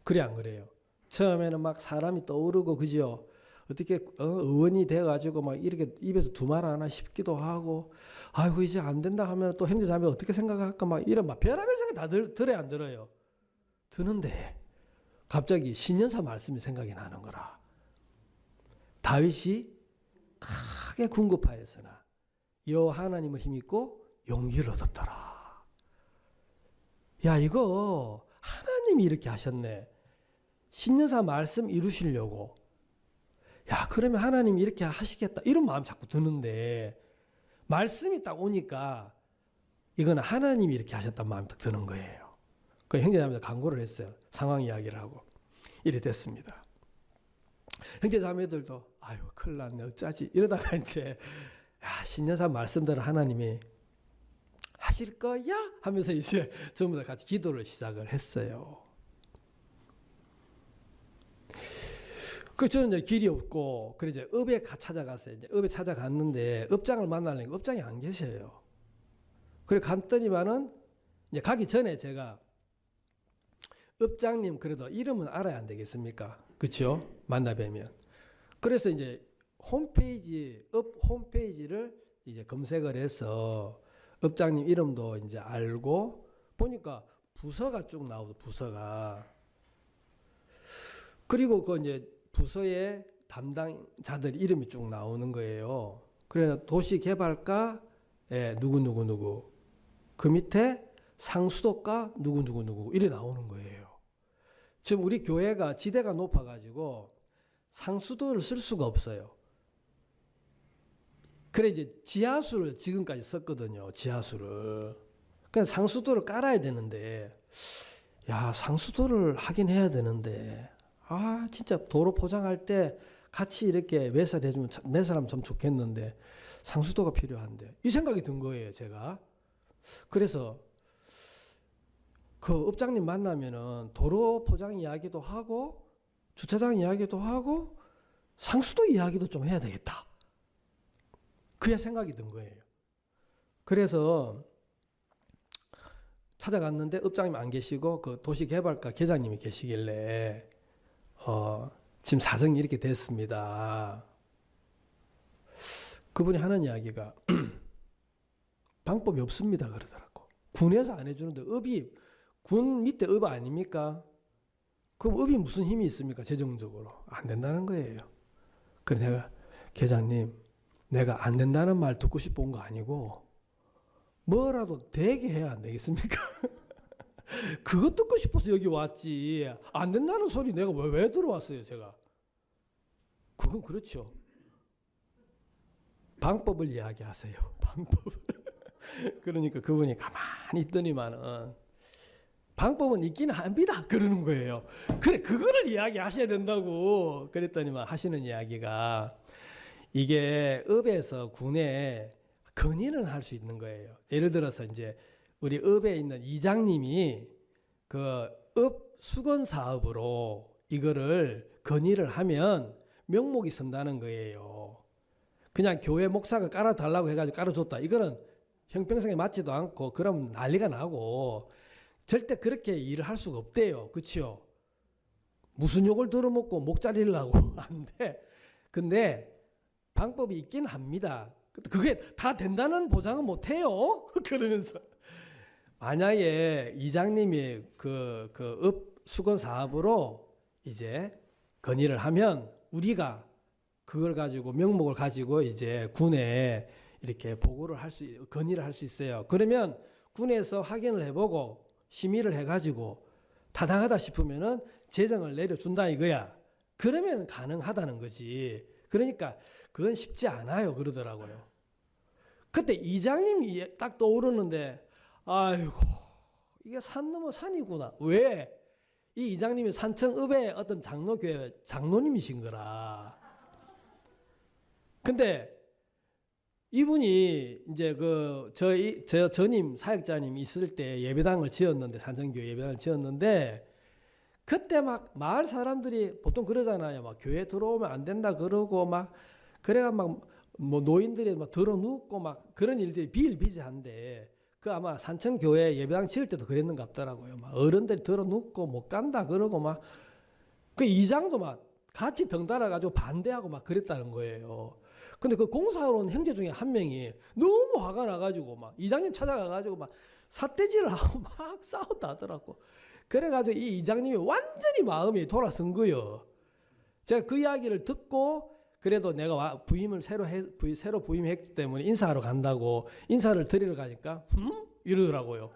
그래 안 그래요? 처음에는 막 사람이 떠오르고 그죠? 어떻게 의원이 돼가지고 막 이렇게 입에서 두 말 하나 싶기도 하고, 아이고 이제 안 된다 하면 또 형제자매 어떻게 생각할까 막 이런 막 별의별 생각 다 들어야 안 들어요? 드는데 갑자기 신년사 말씀이 생각이 나는 거라. 다윗이 크게 크게 궁급하였으나 여호와 하나님을 힘입고 용기를 얻었더라. 야, 이거 하나님이 이렇게 하셨네. 신년사 말씀 이루시려고. 야, 그러면 하나님이 이렇게 하시겠다. 이런 마음 자꾸 드는데 말씀이 딱 오니까 이거는 하나님이 이렇게 하셨다는 마음이 딱 드는 거예요. 그 형제자매들 간구를 했어요. 상황 이야기를 하고. 이래 됐습니다. 형제자매들도 아유 큰일 났네 어쩌지 이러다가 이제 야, 신년사 말씀대로 하나님이 하실 거야? 하면서 이제 전부 다 같이 기도를 시작을 했어요. 그 저는 이제 길이 없고 그래 이제 읍에 찾아갔어요. 이제 읍에 찾아갔는데 읍장을 만나려니까 읍장이 안 계셔요. 그래 갔더니만은 이제 가기 전에 제가 읍장님 그래도 이름은 알아야 안 되겠습니까? 그렇죠? 만나 뵈면. 그래서 이제 홈페이지 읍 홈페이지를 이제 검색을 해서 읍장님 이름도 이제 알고 보니까 부서가 쭉 나오고 부서가 그리고 그 이제 부서의 담당자들 이름이 쭉 나오는 거예요. 그래서 도시개발과 누구 그 밑에 상수도과 누구 이래 나오는 거예요. 지금 우리 교회가 지대가 높아가지고 상수도를 쓸 수가 없어요. 그래 이제 지하수를 지금까지 썼거든요. 지하수를. 그러니까 상수도를 깔아야 되는데 야 상수도를 하긴 해야 되는데 아 진짜 도로 포장할 때 같이 이렇게 매설해주면 매설하면 참 좋겠는데 상수도가 필요한데 이 생각이 든 거예요. 제가. 그래서 그 읍장님 만나면은 도로 포장 이야기도 하고 주차장 이야기도 하고 상수도 이야기도 좀 해야 되겠다. 그야 생각이 든 거예요. 그래서 찾아갔는데 읍장님 안 계시고 그 도시개발과 계장님이 계시길래 지금 사정이 이렇게 됐습니다. 그분이 하는 이야기가 방법이 없습니다 그러더라고. 군에서 안 해주는데 읍이 군 밑에 읍 아닙니까? 그럼 읍이 무슨 힘이 있습니까? 재정적으로. 안 된다는 거예요. 그래 내가 계장님 내가 안 된다는 말 듣고 싶어 온 거 아니고 뭐라도 되게 해야 안 되겠습니까? 그거 듣고 싶어서 여기 왔지. 안 된다는 소리 내가 왜 들어왔어요 제가. 그건 그렇죠. 방법을 이야기하세요. 방법을. 그러니까 그분이 가만히 있더니만은 방법은 있기는 합니다. 그러는 거예요. 그래 그거를 이야기하셔야 된다고. 그랬더니만 하시는 이야기가 이게 읍에서 군에 건의를 할 수 있는 거예요. 예를 들어서 이제 우리 읍에 있는 이장님이 그 읍 수건 사업으로 이거를 건의를 하면 명목이 선다는 거예요. 그냥 교회 목사가 깔아달라고 해가지고 깔아줬다. 이거는 형평성에 맞지도 않고 그럼 난리가 나고 절대 그렇게 일을 할 수가 없대요. 그렇죠? 무슨 욕을 들어먹고 목자리를 하고 안 돼. 근데 방법이 있긴 합니다. 그게 다 된다는 보장은 못 해요. 그러면서 만약에 이장님이 그 읍 수건 사업으로 이제 건의를 하면 우리가 그걸 가지고 명목을 가지고 이제 군에 이렇게 보고를 건의를 할 수 있어요. 그러면 군에서 확인을 해보고 심의를 해가지고 타당하다 싶으면은 재정을 내려준다 이거야. 그러면 가능하다는 거지. 그러니까 그건 쉽지 않아요 그러더라고요. 그때 이장님이 딱 떠오르는데 아이고 이게 산 넘어 산이구나. 왜? 이 이장님이 산청읍의 어떤 장로교회 장로님이신 거라. 근데 이분이 이제 저 전임 사역자님 있을 때 예배당을 지었는데 산청교회 예배당을 지었는데 그때 막 마을 사람들이 보통 그러잖아요. 막 교회 들어오면 안 된다 그러고 막 그래가 막 뭐 노인들이 막 들어 눕고 막 그런 일들이 비일비재한데 그 아마 산청교회 예배당 지을 때도 그랬는가 보더라고요. 막 어른들이 들어 눕고 못 간다 그러고 막 그 이장도 막 같이 덩달아 가지고 반대하고 막 그랬다는 거예요. 근데 그 공사하러 온 형제 중에 한 명이 너무 화가 나가지고 막 이장님 찾아가가지고 막 삿대질을 하고 막 싸웠다 하더라고. 그래가지고 이 이장님이 완전히 마음이 돌아선 거예요. 제가 그 이야기를 듣고 그래도 내가 부임을 새로 부임했기 때문에 인사하러 간다고 인사를 드리러 가니까 이러더라고요.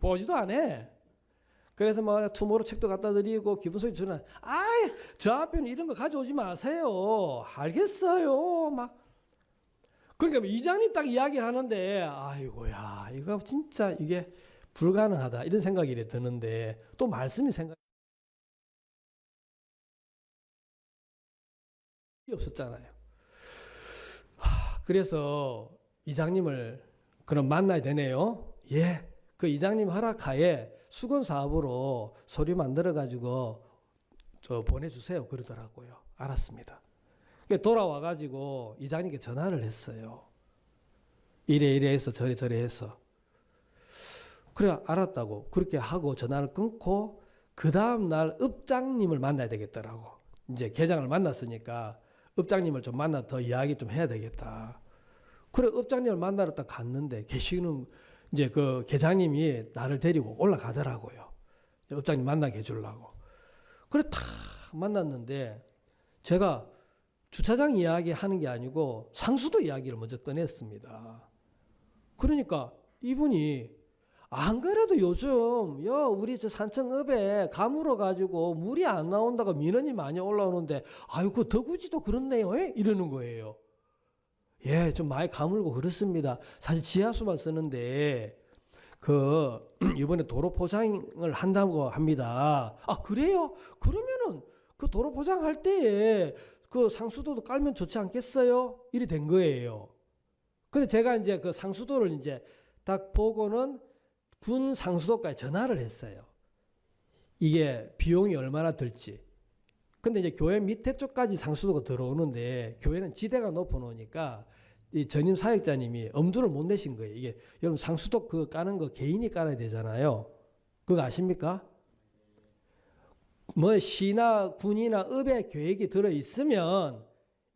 보지도 않아. 그래서 막 투모로우 책도 갖다 드리고 기분 좋게 주는 아이 저 앞에는 이런 거 가져오지 마세요. 알겠어요. 막 그러니까 이장님 딱 이야기를 하는데 아이고야 이거 진짜 이게 불가능하다 이런 생각이 드는데 또 말씀이 생각이 없었잖아요. 그래서 이장님을 그럼 만나야 되네요. 예, 그 이장님 허락하에 수건 사업으로 서류 만들어 가지고 저 보내주세요 그러더라고요. 알았습니다. 돌아와 가지고 이장님께 전화를 했어요. 이래 해서 저래 해서 그래 알았다고 그렇게 하고 전화를 끊고 그 다음 날 읍장님을 만나야 되겠더라고. 이제 계장을 만났으니까 읍장님을 좀 만나 더 이야기 좀 해야 되겠다. 그래 읍장님을 만나러 딱 갔는데 계시는 이제 그 계장님이 나를 데리고 올라가더라고요. 읍장님 만나게 해주려고. 그래 딱 만났는데 제가 주차장 이야기 하는 게 아니고 상수도 이야기를 먼저 꺼냈습니다. 그러니까 이분이 안 그래도 요즘 우리 저 산청읍에 가물어 가지고 물이 안 나온다고 민원이 많이 올라오는데 아유 그 더구지도 그렇네요. 이러는 거예요. 예, 좀 많이 가물고 그렇습니다. 사실 지하수만 쓰는데 그 이번에 도로 포장을 한다고 합니다. 아 그래요? 그러면은 그 도로 포장할 때에 그 상수도도 깔면 좋지 않겠어요? 이리 된 거예요. 근데 제가 이제 그 상수도를 이제 딱 보고는 군 상수도까지 전화를 했어요. 이게 비용이 얼마나 들지. 근데 이제 교회 밑에 쪽까지 상수도가 들어오는데 교회는 지대가 높아 놓으니까 이 전임 사역자님이 엄두를 못 내신 거예요. 이게 여러분 상수도 그 까는 거 개인이 깔아야 되잖아요. 그거 아십니까? 뭐 시나 군이나 읍에 계획이 들어 있으면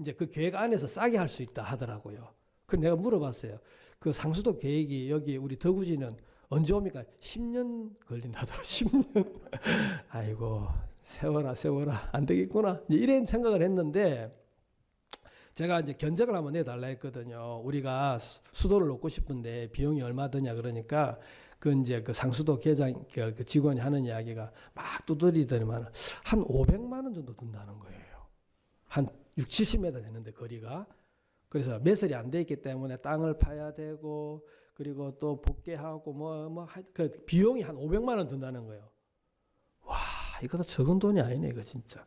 이제 그 계획 안에서 싸게 할 수 있다 하더라고요. 그럼 내가 물어봤어요. 그 상수도 계획이 여기 우리 덕우지는 언제 옵니까? 10년 걸린다더라. 10년. 아이고 세워라 안 되겠구나. 이제 이런 생각을 했는데 제가 이제 견적을 한번 내달라 했거든요. 우리가 수도를 놓고 싶은데 비용이 얼마 드냐 그러니까 그 이제 그 상수도 계장 그 직원이 하는 이야기가 막 두드리더니만 한 500만 원 정도 든다는 거예요. 한 6, 70m 되는데 거리가. 그래서 매설이 안 돼 있기 때문에 땅을 파야 되고 그리고 또 복개하고 그 비용이 한 500만 원 든다는 거예요. 와, 이것도 적은 돈이 아니네 이거 진짜.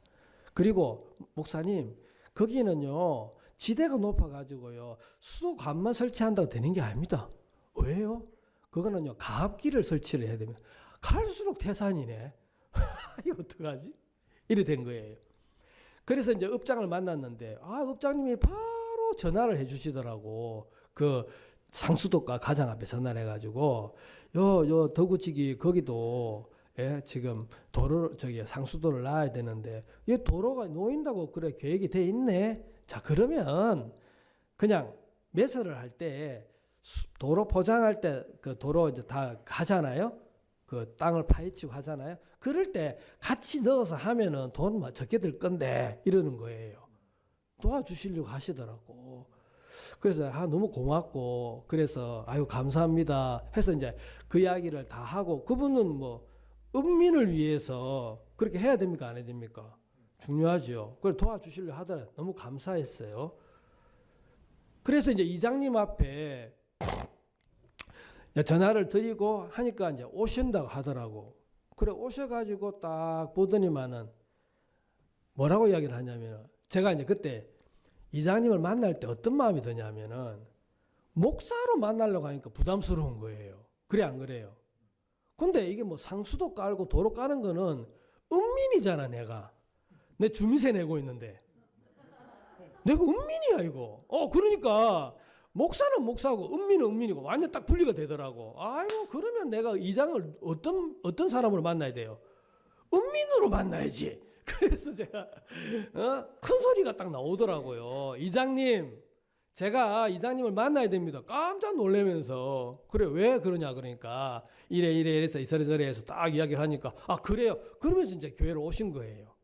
그리고 목사님 거기는요 지대가 높아 가지고요 수도관만 설치한다고 되는 게 아닙니다. 왜요? 그거는요 가압기를 설치를 해야 됩니다. 갈수록 태산이네. 이거 어떡하지? 이래 된 거예요. 그래서 이제 읍장을 만났는데 읍장님이 바로 전화를 해주시더라고. 그 상수도가 가장 앞에 전화를 해가지고 요 덕우지기 거기도 지금 도로 상수도를 놔야 되는데 이 도로가 놓인다고 그래 계획이 돼 있네. 자 그러면 그냥 매설을 할 때 도로 포장할 때 그 도로 이제 다 가잖아요. 그 땅을 파헤치고 하잖아요. 그럴 때 같이 넣어서 하면은 돈 적게 들 건데 이러는 거예요. 도와주시려고 하시더라고. 그래서 너무 고맙고 그래서 아유 감사합니다 해서 이제 그 이야기를 다 하고 그분은 뭐 읍민을 위해서 그렇게 해야 됩니까 안 해야 됩니까? 중요하죠. 그걸 도와주시려고 하더라고요. 너무 감사했어요. 그래서 이제 이장님 앞에 전화를 드리고 하니까 이제 오신다고 하더라고. 그래 오셔가지고 딱 보더니만은 뭐라고 이야기를 하냐면 제가 이제 그때 이장님을 만날 때 어떤 마음이 드냐면은 목사로 만나려고 하니까 부담스러운 거예요. 그래 안 그래요? 근데 이게 뭐 상수도 깔고 도로 까는 거는 은민이잖아 내가. 내 주민세 내고 있는데. 내가 은민이야 이거. 그러니까 목사는 목사고 은민은 은민이고 완전 딱 분리가 되더라고. 아이고 그러면 내가 이장을 어떤 사람으로 만나야 돼요? 은민으로 만나야지. 그래서 제가 큰 소리가 딱 나오더라고요. 이장님 제가 이장님을 만나야 됩니다. 깜짝 놀라면서 그래 왜 그러냐 그러니까 이래서 이래저래 해서 딱 이야기를 하니까 그래요. 그러면서 이제 교회를 오신 거예요.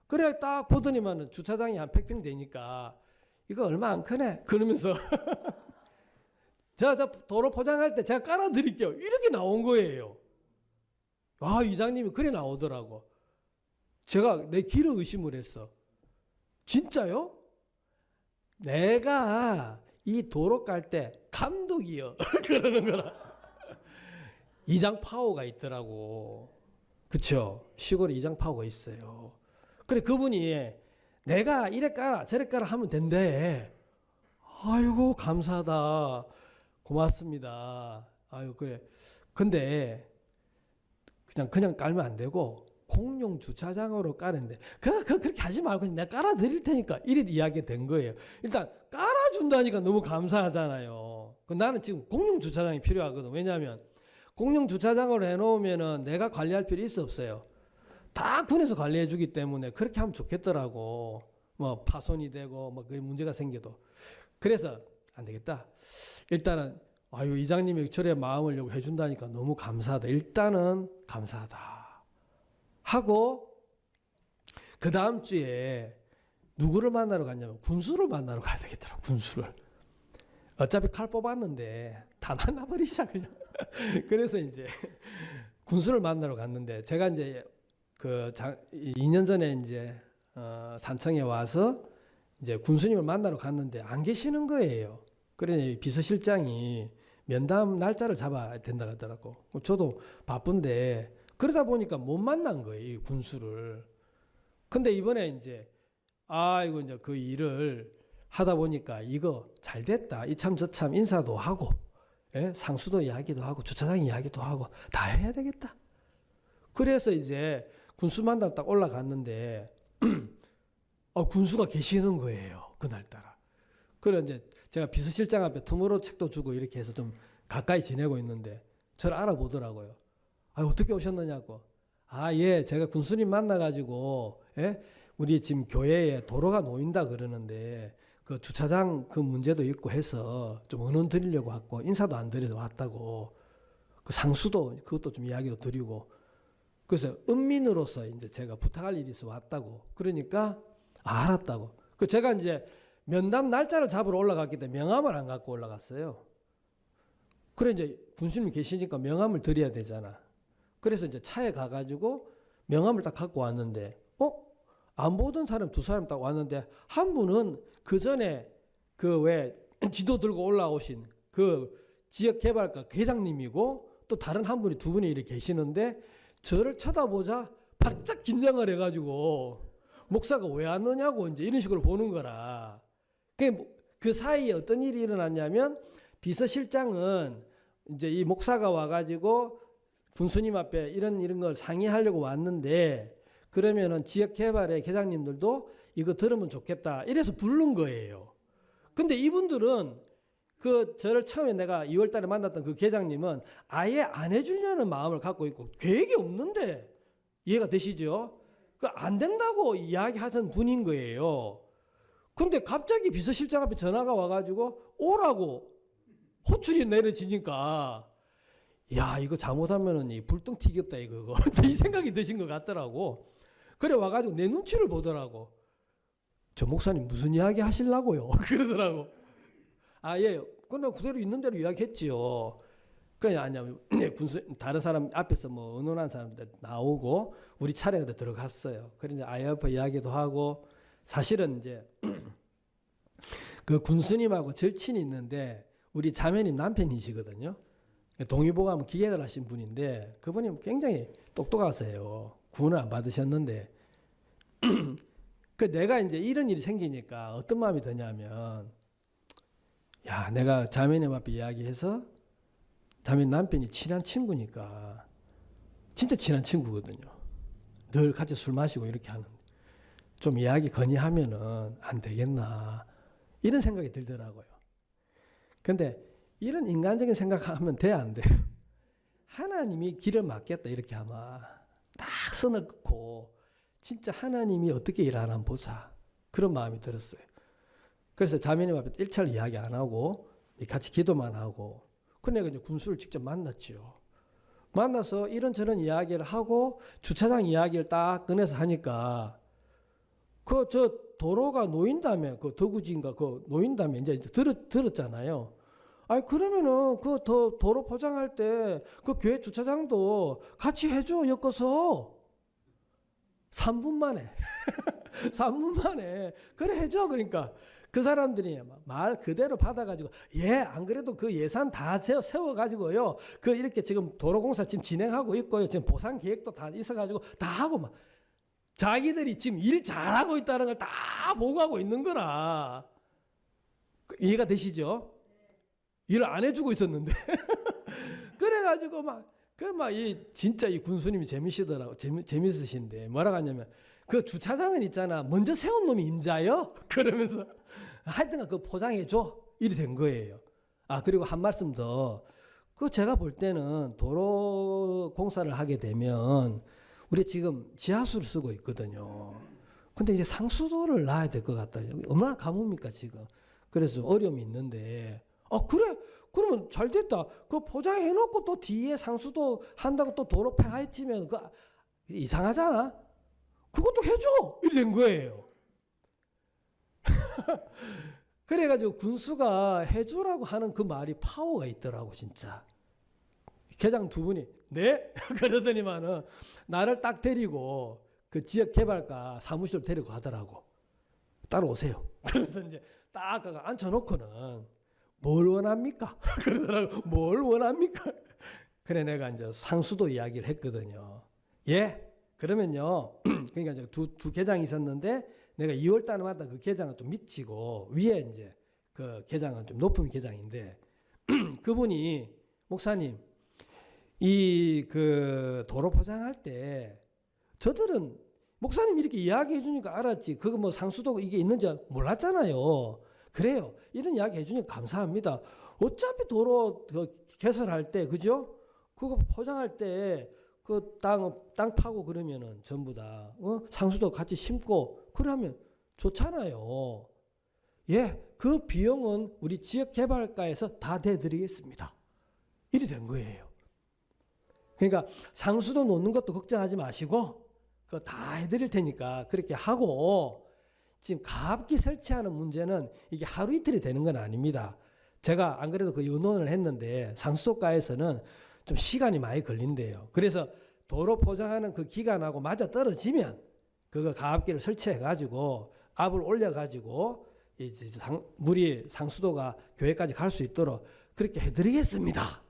그래 딱 보더니만은 주차장이 한 100평 되니까 이거 얼마 안 크네. 그러면서 제가 저 도로 포장할 때 제가 깔아드릴게요. 이렇게 나온 거예요. 아, 이장님이 그래 나오더라고. 제가 내 귀를 의심을 했어. 진짜요? 내가 이 도로 깔 때 감독이요. 그러는 거라. 이장 파워가 있더라고. 그쵸? 시골에 이장 파워가 있어요. 그래, 그분이 내가 이래 깔아 저래 깔아 하면 된대. 아이고, 감사하다. 고맙습니다. 아유, 그래. 근데 그냥 깔면 안 되고 공용 주차장으로 깔았는데 그렇게 하지 말고 내가 깔아 드릴 테니까 이래 이야기가 된 거예요. 일단 깔아준다니까 너무 감사하잖아요. 나는 지금 공용 주차장이 필요하거든. 왜냐하면 공용 주차장으로 해놓으면은 내가 관리할 필요 있어 없어요. 다 군에서 관리해 주기 때문에 그렇게 하면 좋겠더라고. 뭐 파손이 되고 뭐 그게 문제가 생겨도. 그래서 안 되겠다. 일단은 아유, 이장님이 저래 마음을 요구 해준다니까 너무 감사하다. 일단은 감사하다 하고 그 다음 주에 누구를 만나러 갔냐면 군수를 만나러 가야 되겠더라. 군수를. 어차피 칼 뽑았는데 다 만나버리자 그냥. 그래서 이제 군수를 만나러 갔는데 제가 이제 2년 전에 이제 산청에 와서 이제 군수님을 만나러 갔는데 안 계시는 거예요. 그러니 비서실장이 면담 날짜를 잡아야 된다 하더라고. 저도 바쁜데 그러다 보니까 못 만난 거예요, 이 군수를. 근데 이번에 이제 이거 이제 그 일을 하다 보니까 이거 잘 됐다. 이참 저참 인사도 하고, 예? 상수도 이야기도 하고, 주차장 이야기도 하고 다 해야 되겠다. 그래서 이제 군수 만나러 딱 올라갔는데 군수가 계시는 거예요, 그날따라. 그래 이제 제가 비서실장 앞에 투모로우 책도 주고 이렇게 해서 좀 가까이 지내고 있는데 저를 알아보더라고요. 어떻게 오셨느냐고. 예, 제가 군수님 만나가지고, 예? 우리 지금 교회에 도로가 놓인다 그러는데 그 주차장 그 문제도 있고 해서 좀 의논 드리려고 왔고 인사도 안 드려도 왔다고. 그 상수도 그것도 좀 이야기도 드리고. 그래서 은민으로서 이제 제가 부탁할 일이 있어 왔다고. 그러니까 알았다고. 그 제가 이제 면담 날짜를 잡으러 올라갔기 때문에 명함을 안 갖고 올라갔어요. 그래 이제 군수님 계시니까 명함을 드려야 되잖아. 그래서 이제 차에 가가지고 명함을 딱 갖고 왔는데 안 보던 사람 두 사람 딱 왔는데 한 분은 그 전에 그 왜 지도 들고 올라오신 그 지역개발과 회장님이고 또 다른 한 분이 두 분이 이렇게 계시는데 저를 쳐다보자 바짝 긴장을 해가지고 목사가 왜 왔느냐고 이제 이런 식으로 보는 거라. 그 사이에 어떤 일이 일어났냐면 비서실장은 이제 이 목사가 와가지고 군수님 앞에 이런 걸 상의하려고 왔는데 그러면은 지역개발의 계장님들도 이거 들으면 좋겠다 이래서 부른 거예요. 근데 이분들은 저를 처음에 내가 2월 달에 만났던 그 계장님은 아예 안 해주려는 마음을 갖고 있고 계획이 없는데 이해가 되시죠? 안 된다고 이야기하던 분인 거예요. 근데 갑자기 비서실장 앞에 전화가 와가지고 오라고 호출이 내려지니까 야, 이거 잘못하면은 불똥 튀겼다 이거. 이 생각이 드신 것 같더라고. 그래 와가지고 내 눈치를 보더라고. 저 목사님 무슨 이야기 하시려고요? 그러더라고. 예. 근데 그대로 있는 대로 이야기했지요. 그냥 아니야. 다른 사람 앞에서 뭐 의논한 사람들 나오고 우리 차례가 들어갔어요. 그래 이제 IF 이야기도 하고 사실은 이제 그 군수님하고 절친이 있는데 우리 자매님 남편이시거든요. 동의보감을 기획을 하신 분인데 그분이 굉장히 똑똑하세요. 구원을 안 받으셨는데 그 내가 이제 이런 일이 생기니까 어떤 마음이 드냐면 야, 내가 자매님 앞에 이야기해서 자매님 남편이 친한 친구니까 진짜 친한 친구거든요. 늘 같이 술 마시고 이렇게 하는데 좀 이야기 건의하면은 안 되겠나 이런 생각이 들더라고요. 근데 이런 인간적인 생각하면 돼 안 돼요? 하나님이 길을 막겠다 이렇게 아마 딱 선을 긋고 진짜 하나님이 어떻게 일하나 보자 그런 마음이 들었어요. 그래서 자매님 앞에 1차를 이야기 안 하고 같이 기도만 하고 근데 이제 군수를 직접 만났죠. 만나서 이런저런 이야기를 하고 주차장 이야기를 딱 꺼내서 하니까 저 도로가 놓인다며 그 덕우지인가 그 놓인다며 이제 들었잖아요. 아니 그러면은 그 도로 포장할 때 그 교회 주차장도 같이 해줘 엮어서 3분 만에 3분 만에 그래 해줘. 그러니까 그 사람들이 말 그대로 받아가지고 안 그래도 그 예산 다 세워가지고요 그 이렇게 지금 도로공사 지금 진행하고 있고요 지금 보상 계획도 다 있어가지고 다 하고 막 자기들이 지금 일 잘하고 있다는 걸 다 보고하고 있는 거라. 이해가 되시죠? 일 안 해주고 있었는데 그래가지고 진짜 이 군수님이 재밌으시더라고. 재밌으신데 뭐라고 하냐면 그 주차장은 있잖아 먼저 세운 놈이 임자요 그러면서 하여튼 그 포장해줘 이리 된 거예요. 그리고 한 말씀 더. 그 제가 볼 때는 도로 공사를 하게 되면 우리 지금 지하수를 쓰고 있거든요. 근데 이제 상수도를 놔야 될 것 같다. 얼마나 가뭄입니까 지금. 그래서 좀 어려움이 있는데 그래? 그러면 잘 됐다. 그 포장해놓고 또 뒤에 상수도 한다고 또 도로 폐하해치면 그 이상하잖아. 그것도 해줘 이리 된 거예요. 그래가지고 군수가 해주라고 하는 그 말이 파워가 있더라고 진짜. 계장 두 분이 네? 그러더니만은 나를 딱 데리고 그 지역개발과 사무실 데리고 가더라고. 따라오세요. 그래서 이제 딱 앉혀놓고는 뭘 원합니까? 그러더라고. 뭘 원합니까? 그래 내가 이제 상수도 이야기를 했거든요. 그러면요. 그러니까 이제 두 계장이 있었는데 내가 2월 달마다 그 계장은 좀 미치고 위에 이제 그 계장은 좀 높은 계장인데 그분이 목사님 이 그 도로 포장할 때 저들은 목사님 이렇게 이야기해 주니까 알았지. 그거 뭐 상수도 이게 있는지 몰랐잖아요. 그래요. 이런 이야기 해주니까 감사합니다. 어차피 도로 개설할 때 그죠? 그거 포장할 때 그 땅 파고 그러면은 전부 다 상수도 같이 심고 그러면 좋잖아요. 그 비용은 우리 지역개발과에서 다 대드리겠습니다. 이리 된 거예요. 그러니까 상수도 놓는 것도 걱정하지 마시고 그거 다 해드릴 테니까 그렇게 하고 지금 가압기 설치하는 문제는 이게 하루 이틀이 되는 건 아닙니다. 제가 안 그래도 그 의논을 했는데 상수도과에서는 좀 시간이 많이 걸린대요. 그래서 도로 포장하는 그 기간하고 맞아 떨어지면 그거 가압기를 설치해 가지고 압을 올려 가지고 물이 상수도가 교회까지 갈 수 있도록 그렇게 해드리겠습니다.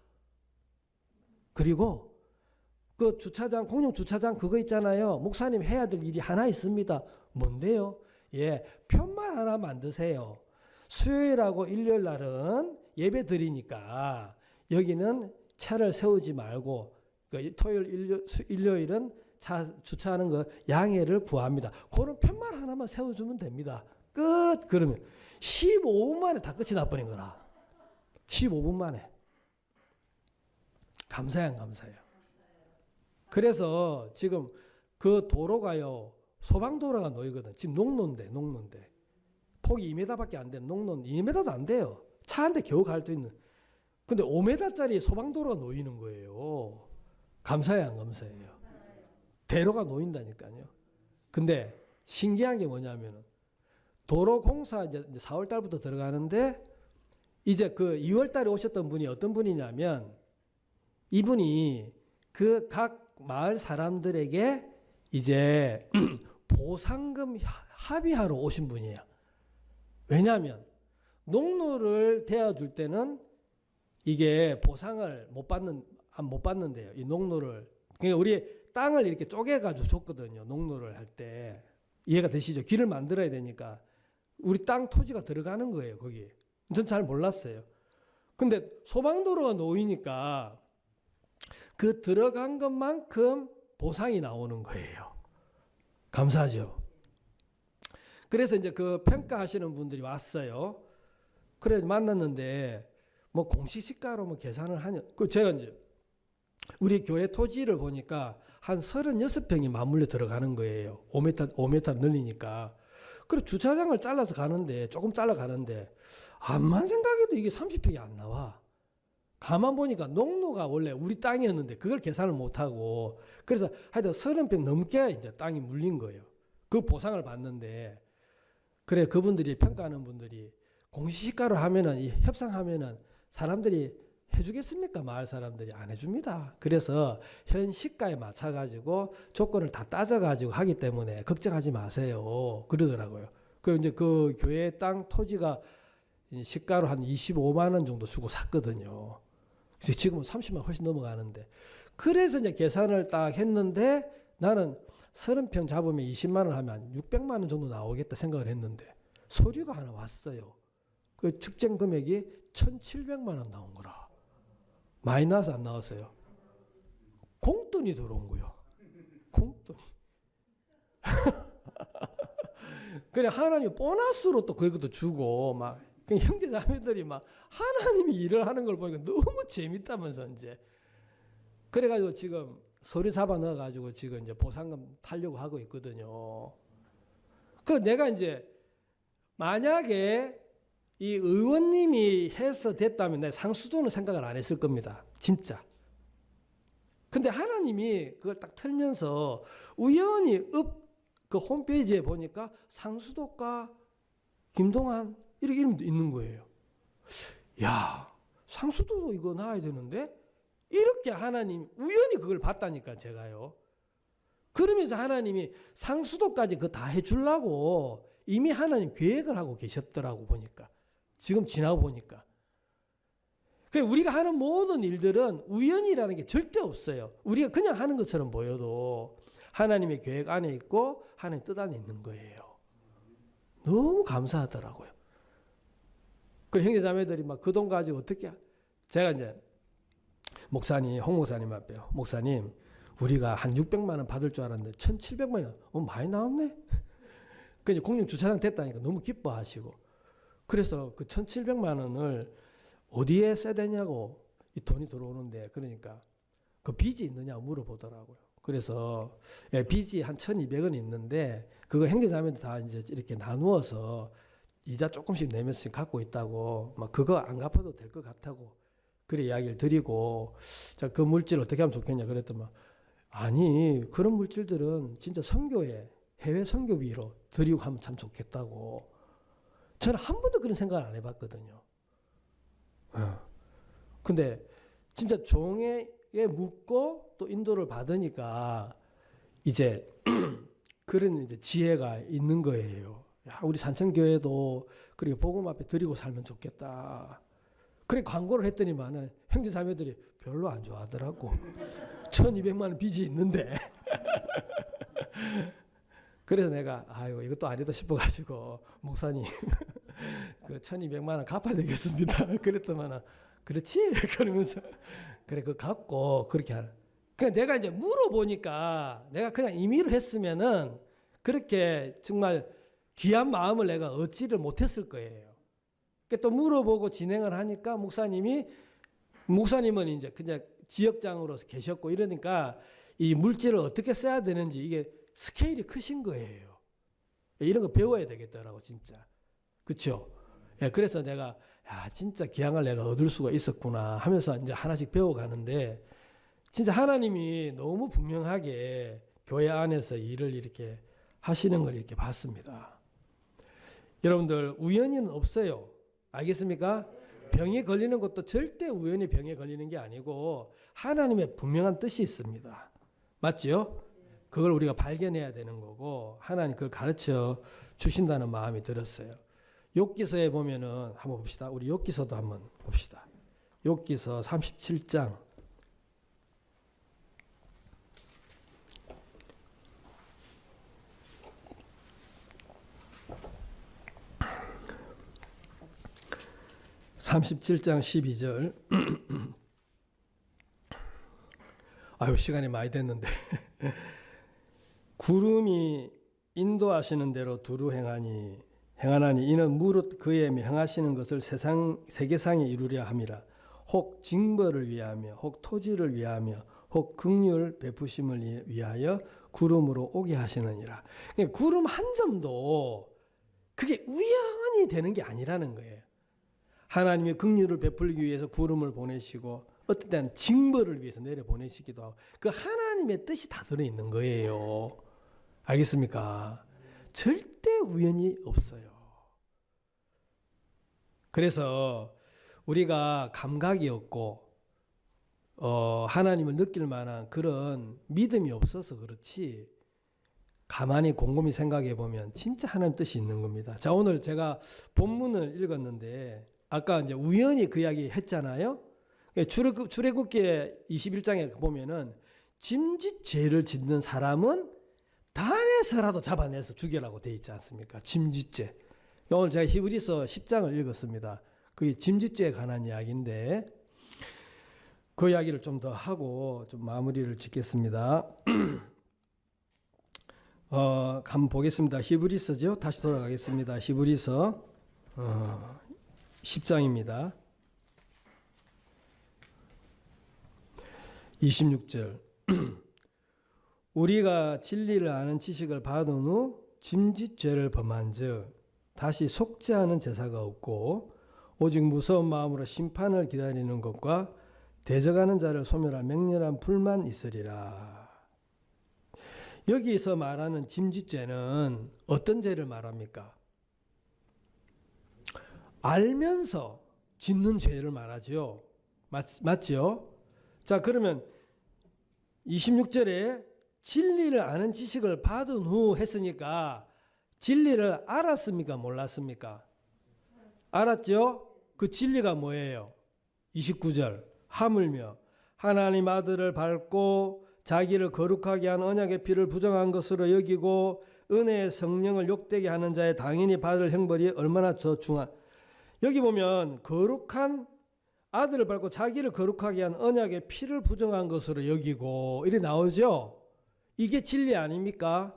그리고 그 주차장 공용 주차장 그거 있잖아요. 목사님 해야 될 일이 하나 있습니다. 뭔데요? 편말 하나 만드세요. 수요일하고 일요일 날은 예배 드리니까 여기는 차를 세우지 말고 그 토요일 일요일은 차 주차하는 거 양해를 구합니다. 그런 편말 하나만 세워주면 됩니다. 끝. 그러면 15분 만에 다 끝이 나버린 거라. 15분 만에. 감사해요. 그래서 지금 그 도로가요. 소방도로가 놓이거든. 지금 농로인데. 폭이 2m밖에 안 되는 농로는 2m도 안 돼요. 차 한 대 겨우 갈 수 있는. 근데 5m짜리 소방도로가 놓이는 거예요. 감사해요, 안 감사해요? 대로가 놓인다니까요. 근데 신기한 게 뭐냐면 도로공사 이제 4월 달부터 들어가는데 이제 그 2월 달에 오셨던 분이 어떤 분이냐면 이분이 그 각 마을 사람들에게 이제 보상금 합의하러 오신 분이에요. 왜냐하면 농로를 대어줄 때는 이게 보상을 못 받는데요. 이 농로를. 그러니까 우리 땅을 이렇게 쪼개가지고 줬거든요. 농로를 할 때. 이해가 되시죠? 길을 만들어야 되니까 우리 땅 토지가 들어가는 거예요. 거기. 전 잘 몰랐어요. 근데 소방도로가 놓이니까 그 들어간 것만큼 보상이 나오는 거예요. 감사하죠? 그래서 이제 그 평가하시는 분들이 왔어요. 그래 만났는데 뭐 공시시가로 뭐 계산을 하냐. 그 제가 이제 우리 교회 토지를 보니까 한 36평이 맞물려 들어가는 거예요. 5m 늘리니까. 그리고 주차장을 잘라서 가는데 조금 잘라 가는데 암만 생각해도 이게 30평이 안 나와. 가만 보니까 농로가 원래 우리 땅이었는데 그걸 계산을 못 하고 그래서 하여튼 30평 넘게 이제 땅이 물린 거예요. 그 보상을 받는데 그래 그분들이 평가하는 분들이 공시시가로 하면은 이 협상하면은 사람들이 해주겠습니까? 마을 사람들이 안 해줍니다. 그래서 현 시가에 맞춰가지고 조건을 다 따져가지고 하기 때문에 걱정하지 마세요. 그러더라고요. 그리고 이제 그 교회 땅 토지가 시가로 한 25만 원 정도 주고 샀거든요. 그래서 지금은 30만 원 훨씬 넘어가는데 그래서 이제 계산을 딱 했는데 나는 30평 잡으면 20만 원 하면 600만 원 정도 나오겠다 생각을 했는데 서류가 하나 왔어요. 그 측정 금액이 1,700만 원 나온 거라. 많이 나와서 안 나왔어요. 공돈이 들어온 거요. 공돈이. 그래 하나님 보너스로 또 그것도 주고 막 형제 자매들이 막 하나님이 일을 하는 걸 보니까 너무 재밌다면서 이제 그래가지고 지금 서류 잡아 넣어가지고 지금 이제 보상금 타려고 하고 있거든요. 그 내가 이제 만약에 이 의원님이 해서 됐다면 내 상수도는 생각을 안 했을 겁니다. 진짜. 근데 하나님이 그걸 딱 틀면서 우연히 그 홈페이지에 보니까 상수도가 김동환 이렇게 이름도 있는 거예요. 야, 상수도도 이거 나와야 되는데 이렇게 하나님 우연히 그걸 봤다니까 제가요. 그러면서 하나님이 상수도까지 그거 다 해주려고 이미 하나님 계획을 하고 계셨더라고 보니까. 지금 지나고 보니까. 우리가 하는 모든 일들은 우연이라는 게 절대 없어요. 우리가 그냥 하는 것처럼 보여도 하나님의 계획 안에 있고 하나님 뜻 안에 있는 거예요. 너무 감사하더라고요. 그리고 형제자매들이 막 그 돈 가지고 어떻게 제가 이제 목사님, 홍 목사님 앞에요. 목사님, 우리가 한 600만 원 받을 줄 알았는데 1,700만 원, 많이 나왔네. 그 공영 주차장 됐다니까 너무 기뻐하시고. 그래서 그 1,700만 원을 어디에 써야 되냐고 이 돈이 들어오는데 그러니까 그 빚이 있느냐고 물어보더라고요. 그래서 빚이 한 1,200원 있는데 그거 형제자매들 다 이제 이렇게 나누어서 이자 조금씩 내면서 갖고 있다고 막 그거 안 갚아도 될 것 같다고 그래 이야기를 드리고 자, 그 물질 어떻게 하면 좋겠냐 그랬더니 아니 그런 물질들은 진짜 선교에 해외 선교비로 드리고 하면 참 좋겠다고 저는 한 번도 그런 생각을 안 해봤거든요. 근데 진짜 종에 묻고 또 인도를 받으니까 이제 그런 이제 지혜가 있는 거예요. 야, 우리 산천교회도 그렇게 복음 앞에 드리고 살면 좋겠다. 그래 광고를 했더니만은 형제자매들이 별로 안 좋아하더라고. 1,200만 원 빚이 있는데. 그래서 내가 아유 이것도 아니다 싶어가지고 목사님 그 1,200만 원 갚아야 되겠습니다. 그랬더만은 그렇지? 그러면서 그래 그거 갚고 그렇게 하는. 그냥 내가 이제 물어보니까 내가 그냥 임의로 했으면은 그렇게 정말 귀한 마음을 내가 얻지를 못했을 거예요. 또 물어보고 진행을 하니까 목사님은 이제 그냥 지역장으로서 계셨고 이러니까 이 물질을 어떻게 써야 되는지 이게 스케일이 크신 거예요. 이런 거 배워야 되겠더라고 진짜. 그렇죠? 예, 그래서 내가 야 진짜 기양을 내가 얻을 수가 있었구나 하면서 이제 하나씩 배워가는데 진짜 하나님이 너무 분명하게 교회 안에서 일을 이렇게 하시는 걸 이렇게 봤습니다. 여러분들 우연히는 없어요. 알겠습니까? 병에 걸리는 것도 절대 우연히 병에 걸리는 게 아니고 하나님의 분명한 뜻이 있습니다. 맞죠? 그걸 우리가 발견해야 되는 거고 하나님 그걸 가르쳐 주신다는 마음이 들었어요. 욥기서에 보면은 한번 봅시다. 우리 욥기서도 한번 봅시다. 욥기서 37장 37장 12절 아유 시간이 많이 됐는데 구름이 인도하시는 대로 두루 행하나니 이는 무릇 그의 명하시는 것을 세계상에 이루려 함이라. 혹 징벌을 위하며 혹 토지를 위하며 혹 긍휼 베푸심을 위하여 구름으로 오게 하시느니라. 그러니까 구름 한 점도 그게 우연히 되는 게 아니라는 거예요. 하나님이 긍휼을 베풀기 위해서 구름을 보내시고 어떤 때는 징벌을 위해서 내려보내시기도 하고 그 하나님의 뜻이 다 들어있는 거예요. 알겠습니까? 절대 우연이 없어요. 그래서 우리가 감각이 없고 하나님을 느낄 만한 그런 믿음이 없어서 그렇지, 가만히 곰곰이 생각해 보면 진짜 하나님 뜻이 있는 겁니다. 자, 오늘 제가 본문을 읽었는데 아까 이제 우연히 그 이야기 했잖아요. 출애굽기 21장에 보면은 짐짓 죄를 짓는 사람은 단에서라도 잡아내서 죽이라고 돼 있지 않습니까? 짐짓죄. 오늘 제가 히브리서 10장을 읽었습니다. 그게 짐짓죄에 관한 이야기인데 그 이야기를 좀 더 하고 좀 마무리를 짓겠습니다. 한번 보겠습니다. 히브리서죠. 다시 돌아가겠습니다. 히브리서 10장입니다. 26절. 우리가 진리를 아는 지식을 받은 후 짐짓죄를 범한즉 다시 속죄하는 제사가 없고 오직 무서운 마음으로 심판을 기다리는 것과 대적하는 자를 소멸할 맹렬한 불만 있으리라. 여기서 말하는 짐짓죄는 어떤 죄를 말합니까? 알면서 짓는 죄를 말하죠. 맞죠? 자, 그러면 26절에 진리를 아는 지식을 받은 후 했으니까 진리를 알았습니까? 몰랐습니까? 알았죠? 그 진리가 뭐예요? 29절. 하물며 하나님 아들을 밟고 자기를 거룩하게 한 언약의 피를 부정한 것으로 여기고 은혜의 성령을 욕되게 하는 자의 당연히 받을 형벌이 얼마나 더 중한. 여기 보면 거룩한 아들을 밟고 자기를 거룩하게 한 언약의 피를 부정한 것으로 여기고 이래 나오죠. 이게 진리 아닙니까?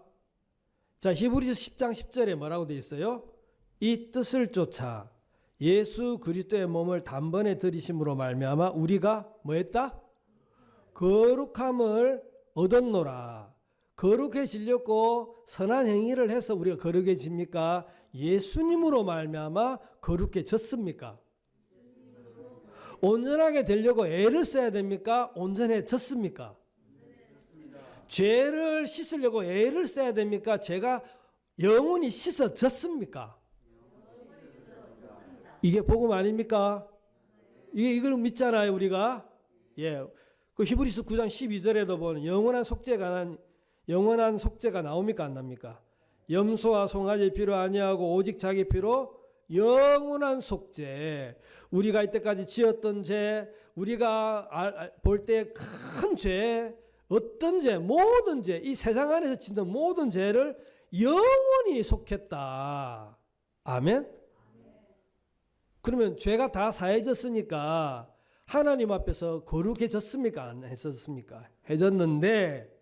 자, 히브리서 10장 10절에 뭐라고 되어 있어요? 이 뜻을 쫓아 예수 그리스도의 몸을 단번에 들이심으로 말미암아 우리가 뭐했다? 거룩함을 얻었노라. 거룩해지려고 선한 행위를 해서 우리가 거룩해집니까? 예수님으로 말미암아 거룩해졌습니까? 온전하게 되려고 애를 써야 됩니까? 온전해졌습니까? 죄를 씻으려고 애를 써야 됩니까? 죄가 영원히 씻어졌습니까? 이게 복음 아닙니까? 이걸 믿잖아요, 우리가. 예. 그 히브리서 9장 12절에도 보면 영원한 속죄가 나옵니까? 안 납니까? 염소와 송아지 피로 아니하고 오직 자기 피로 영원한 속죄. 우리가 이때까지 지었던 죄, 우리가 볼 때 큰 죄, 어떤 죄, 모든 죄, 이 세상 안에서 짓는 모든 죄를 영원히 속했다. 아멘? 그러면 죄가 다 사해졌으니까 하나님 앞에서 거룩해졌습니까? 안 했었습니까? 해졌는데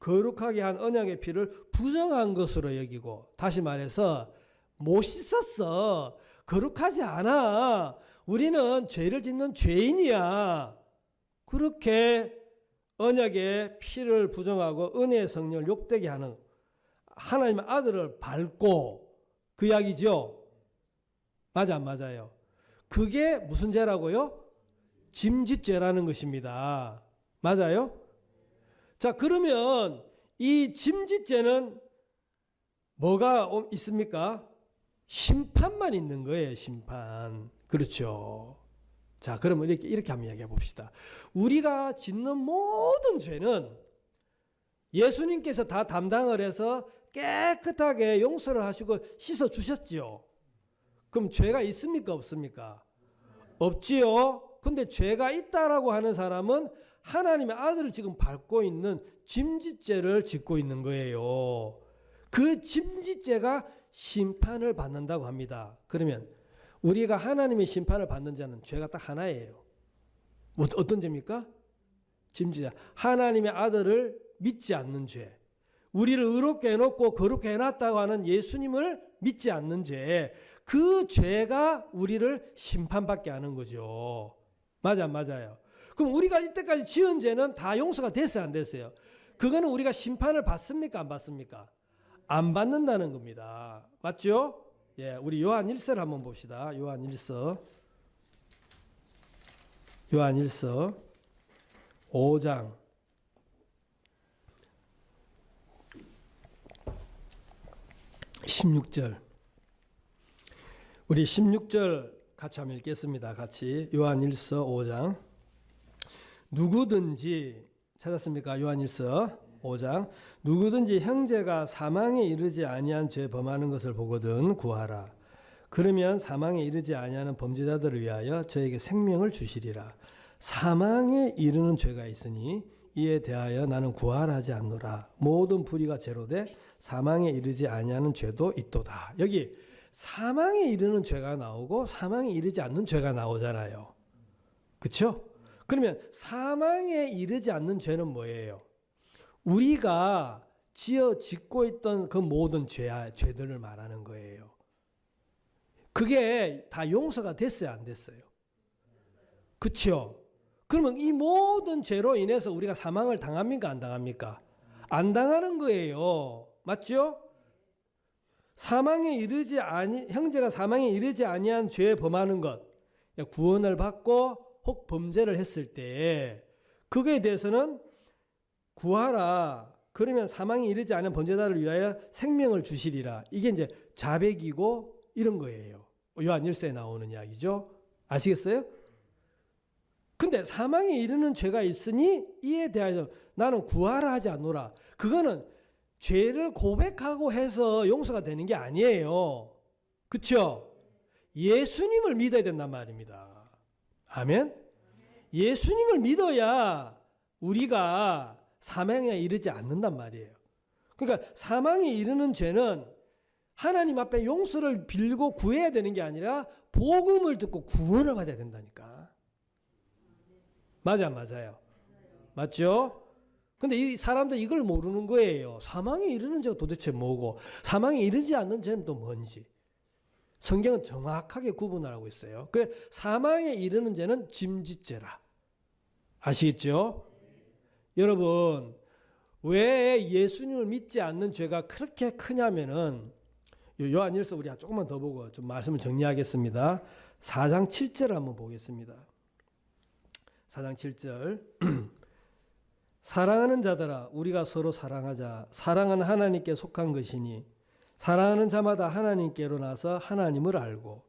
거룩하게 한 언약의 피를 부정한 것으로 여기고, 다시 말해서 못 씻었어. 거룩하지 않아. 우리는 죄를 짓는 죄인이야. 그렇게 언약의 피를 부정하고 은혜의 성령을 욕되게 하는 하나님의 아들을 밟고, 그 이야기죠. 맞아 안 맞아요? 그게 무슨 죄라고요? 짐짓죄라는 것입니다. 맞아요? 자, 그러면 이 짐짓죄는 뭐가 있습니까? 심판만 있는 거예요. 심판. 그렇죠. 자, 그러면 이렇게 한번 이야기해 봅시다. 우리가 짓는 모든 죄는 예수님께서 다 담당을 해서 깨끗하게 용서를 하시고 씻어 주셨지요. 그럼 죄가 있습니까? 없습니까? 없지요. 근데 죄가 있다라고 하는 사람은 하나님의 아들을 지금 밟고 있는 짐짓죄를 짓고 있는 거예요. 그 짐짓죄가 심판을 받는다고 합니다. 그러면 우리가 하나님의 심판을 받는 자는 죄가 딱 하나예요. 어떤 죄입니까? 짐짓죄. 하나님의 아들을 믿지 않는 죄. 우리를 의롭게 해놓고 거룩해 해놨다고 하는 예수님을 믿지 않는 죄. 그 죄가 우리를 심판받게 하는 거죠. 맞아 안 맞아요? 그럼 우리가 이때까지 지은 죄는 다 용서가 됐어요 안 됐어요? 그거는 우리가 심판을 받습니까 안 받습니까? 안 받는다는 겁니다. 맞죠? 예, 우리 요한 1서를 한번 봅시다. 요한 1서 5장 16절. 우리 16절 같이 한번 읽겠습니다. 같이 요한일서 5장. 누구든지 찾았습니까? 요한일서 5장. 누구든지 형제가 사망에 이르지 아니한 죄 범하는 것을 보거든 구하라. 그러면 사망에 이르지 아니하는 범죄자들을 위하여 저에게 생명을 주시리라. 사망에 이르는 죄가 있으니 이에 대하여 나는 구하라 하지 않노라. 모든 불의가 제로돼 사망에 이르지 아니하는 죄도 있도다. 여기 사망에 이르는 죄가 나오고 사망에 이르지 않는 죄가 나오잖아요. 그렇죠? 그러면 사망에 이르지 않는 죄는 뭐예요? 우리가 짓고 있던 그 모든 죄들을 말하는 거예요. 그게 다 용서가 됐어요, 안 됐어요? 그렇죠? 그러면 이 모든 죄로 인해서 우리가 사망을 당합니까, 안 당합니까? 안 당하는 거예요. 맞죠? 형제가 사망에 이르지 아니한 죄에 범하는 것, 구원을 받고 혹 범죄를 했을 때 그거에 대해서는 구하라. 그러면 사망에 이르지 않은 범죄자를 위하여 생명을 주시리라. 이게 이제 자백이고 이런 거예요. 요한 1서에 나오는 이야기죠. 아시겠어요? 근데 사망에 이르는 죄가 있으니 이에 대하여 나는 구하라 하지 않노라. 그거는 죄를 고백하고 해서 용서가 되는 게 아니에요. 그렇죠? 예수님을 믿어야 된단 말입니다. 아멘? 예수님을 믿어야 우리가 사망에 이르지 않는단 말이에요. 그러니까 사망에 이르는 죄는 하나님 앞에 용서를 빌고 구해야 되는 게 아니라 복음을 듣고 구원을 받아야 된다니까. 맞아, 맞아요. 맞죠? 근데 이 사람들 이걸 모르는 거예요. 사망에 이르는 죄가 도대체 뭐고 사망에 이르지 않는 죄는 또 뭔지. 성경은 정확하게 구분을 하고 있어요. 그래, 사망에 이르는 죄는 짐짓죄라. 아시겠죠? 여러분, 왜 예수님을 믿지 않는 죄가 그렇게 크냐면은 요한일서 우리 조금만 더 보고 좀 말씀을 정리하겠습니다. 4장 7절을 한번 보겠습니다. 4장 7절. 사랑하는 자들아 우리가 서로 사랑하자. 사랑은 하나님께 속한 것이니 사랑하는 자마다 하나님께로 나서 하나님을 알고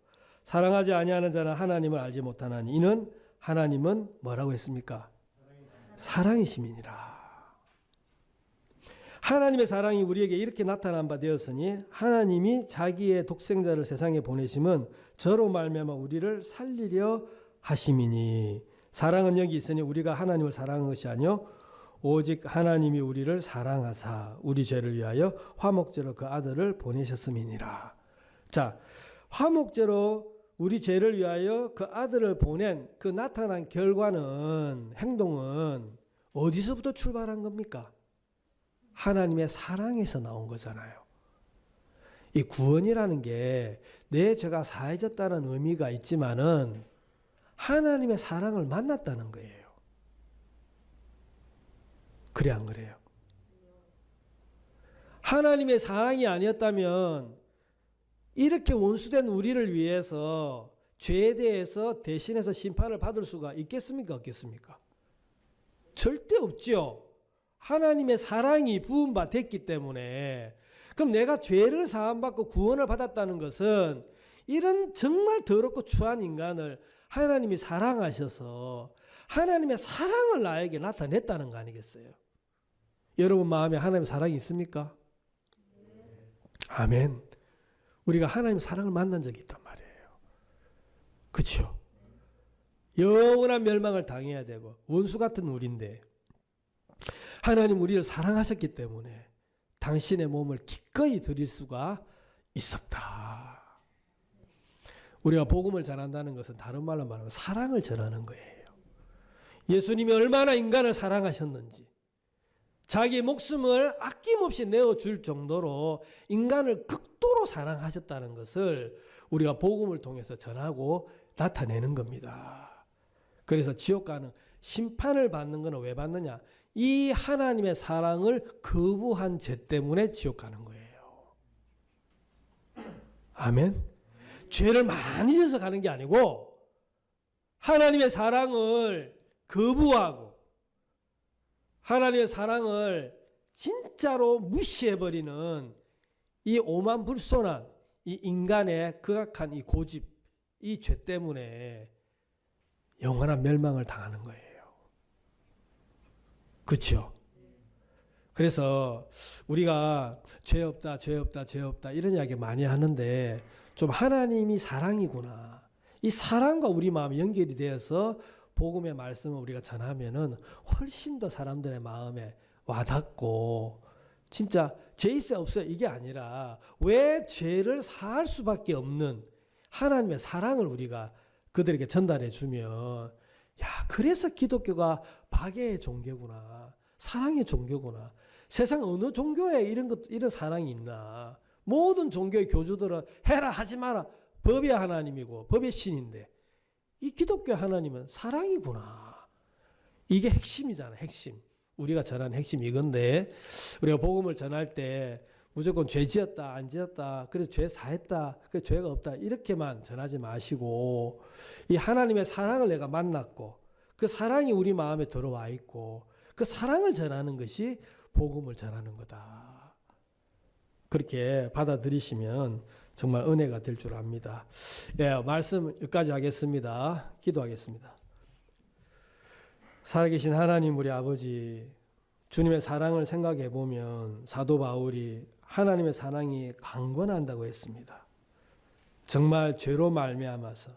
사랑하지 아니하는 자는 하나님을 알지 못하나니 이는 하나님은 뭐라고 했습니까? 사랑이심이니라. 하나님의 사랑이 우리에게 이렇게 나타난 바 되었으니 하나님이 자기의 독생자를 세상에 보내심은 저로 말미암아 우리를 살리려 하심이니 사랑은 여기 있으니 우리가 하나님을 사랑한 것이 아니요 오직 하나님이 우리를 사랑하사 우리 죄를 위하여 화목제로 그 아들을 보내셨음이니라. 자, 화목제로 우리 죄를 위하여 그 아들을 보낸 그 나타난 결과는 행동은 어디서부터 출발한 겁니까? 하나님의 사랑에서 나온 거잖아요. 이 구원이라는 게 내 죄가 사해졌다는 의미가 있지만은 하나님의 사랑을 만났다는 거예요. 그래 안 그래요? 하나님의 사랑이 아니었다면 이렇게 원수된 우리를 위해서 죄에 대해서 대신해서 심판을 받을 수가 있겠습니까? 없겠습니까? 절대 없죠. 하나님의 사랑이 부은 바 됐기 때문에. 그럼 내가 죄를 사함받고 구원을 받았다는 것은 이런 정말 더럽고 추한 인간을 하나님이 사랑하셔서 하나님의 사랑을 나에게 나타냈다는 거 아니겠어요? 여러분 마음에 하나님의 사랑이 있습니까? 아멘. 우리가 하나님의 사랑을 만난 적이 있단 말이에요. 그렇죠? 영원한 멸망을 당해야 되고 원수 같은 우리인데 하나님 우리를 사랑하셨기 때문에 당신의 몸을 기꺼이 드릴 수가 있었다. 우리가 복음을 전한다는 것은 다른 말로 말하면 사랑을 전하는 거예요. 예수님이 얼마나 인간을 사랑하셨는지 자기 목숨을 아낌없이 내어줄 정도로 인간을 극도로 사랑하셨다는 것을 우리가 복음을 통해서 전하고 나타내는 겁니다. 그래서 지옥 가는 심판을 받는 것은 왜 받느냐? 이 하나님의 사랑을 거부한 죄 때문에 지옥 가는 거예요. 아멘. 죄를 많이 져서 가는 게 아니고 하나님의 사랑을 거부하고 하나님의 사랑을 진짜로 무시해버리는 이 오만불손한 이 인간의 극악한 이 고집, 이 죄 때문에 영원한 멸망을 당하는 거예요. 그렇죠? 그래서 우리가 죄 없다, 죄 없다, 죄 없다 이런 이야기 많이 하는데 좀 하나님이 사랑이구나. 이 사랑과 우리 마음이 연결이 되어서 복음의 말씀을 우리가 전하면은 훨씬 더 사람들의 마음에 와닿고 진짜 죄 있어요 없어요 이게 아니라 왜 죄를 사할 수밖에 없는 하나님의 사랑을 우리가 그들에게 전달해 주면 야 그래서 기독교가 박애의 종교구나. 사랑의 종교구나. 세상 어느 종교에 이런 사랑이 있나. 모든 종교의 교주들은 해라 하지 마라. 법이 하나님이고 법의 신인데 이 기독교 하나님은 사랑이구나. 이게 핵심이잖아. 핵심. 우리가 전하는 핵심이 이건데 우리가 복음을 전할 때 무조건 죄 지었다 안 지었다 그래서 죄 사했다 그래서 죄가 없다 이렇게만 전하지 마시고 이 하나님의 사랑을 내가 만났고 그 사랑이 우리 마음에 들어와 있고 그 사랑을 전하는 것이 복음을 전하는 거다. 그렇게 받아들이시면 정말 은혜가 될 줄 압니다. 예, 말씀 여기까지 하겠습니다. 기도하겠습니다. 살아계신 하나님 우리 아버지 주님의 사랑을 생각해 보면 사도 바울이 하나님의 사랑이 강권한다고 했습니다. 정말 죄로 말미암아서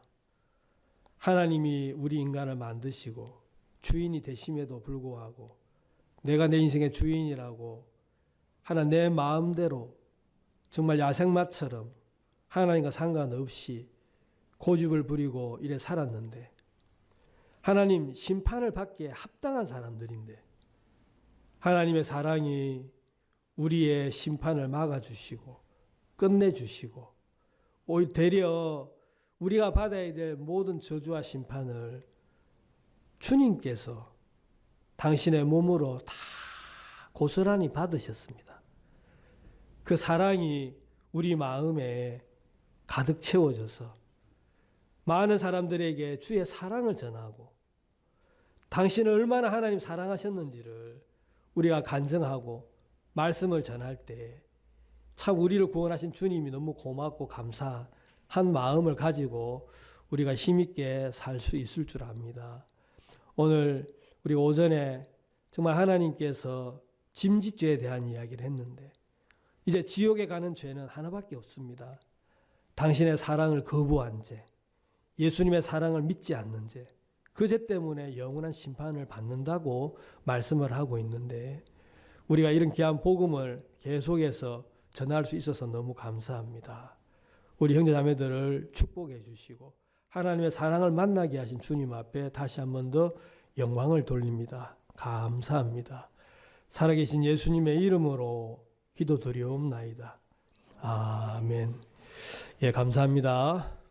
하나님이 우리 인간을 만드시고 주인이 되심에도 불구하고 내가 내 인생의 주인이라고 하나 내 마음대로 정말 야생마처럼 하나님과 상관없이 고집을 부리고 이래 살았는데 하나님 심판을 받기에 합당한 사람들인데 하나님의 사랑이 우리의 심판을 막아주시고 끝내주시고 오히려 되려 우리가 받아야 될 모든 저주와 심판을 주님께서 당신의 몸으로 다 고스란히 받으셨습니다. 그 사랑이 우리 마음에 가득 채워져서 많은 사람들에게 주의 사랑을 전하고 당신을 얼마나 하나님 사랑하셨는지를 우리가 간증하고 말씀을 전할 때 참 우리를 구원하신 주님이 너무 고맙고 감사한 마음을 가지고 우리가 힘있게 살 수 있을 줄 압니다. 오늘 우리 오전에 정말 하나님께서 짐짓죄에 대한 이야기를 했는데 이제 지옥에 가는 죄는 하나밖에 없습니다. 당신의 사랑을 거부한 죄, 예수님의 사랑을 믿지 않는 죄, 그 죄 때문에 영원한 심판을 받는다고 말씀을 하고 있는데 우리가 이런 귀한 복음을 계속해서 전할 수 있어서 너무 감사합니다. 우리 형제자매들을 축복해 주시고 하나님의 사랑을 만나게 하신 주님 앞에 다시 한 번 더 영광을 돌립니다. 감사합니다. 살아계신 예수님의 이름으로 기도드리옵나이다. 아멘. 예, 감사합니다.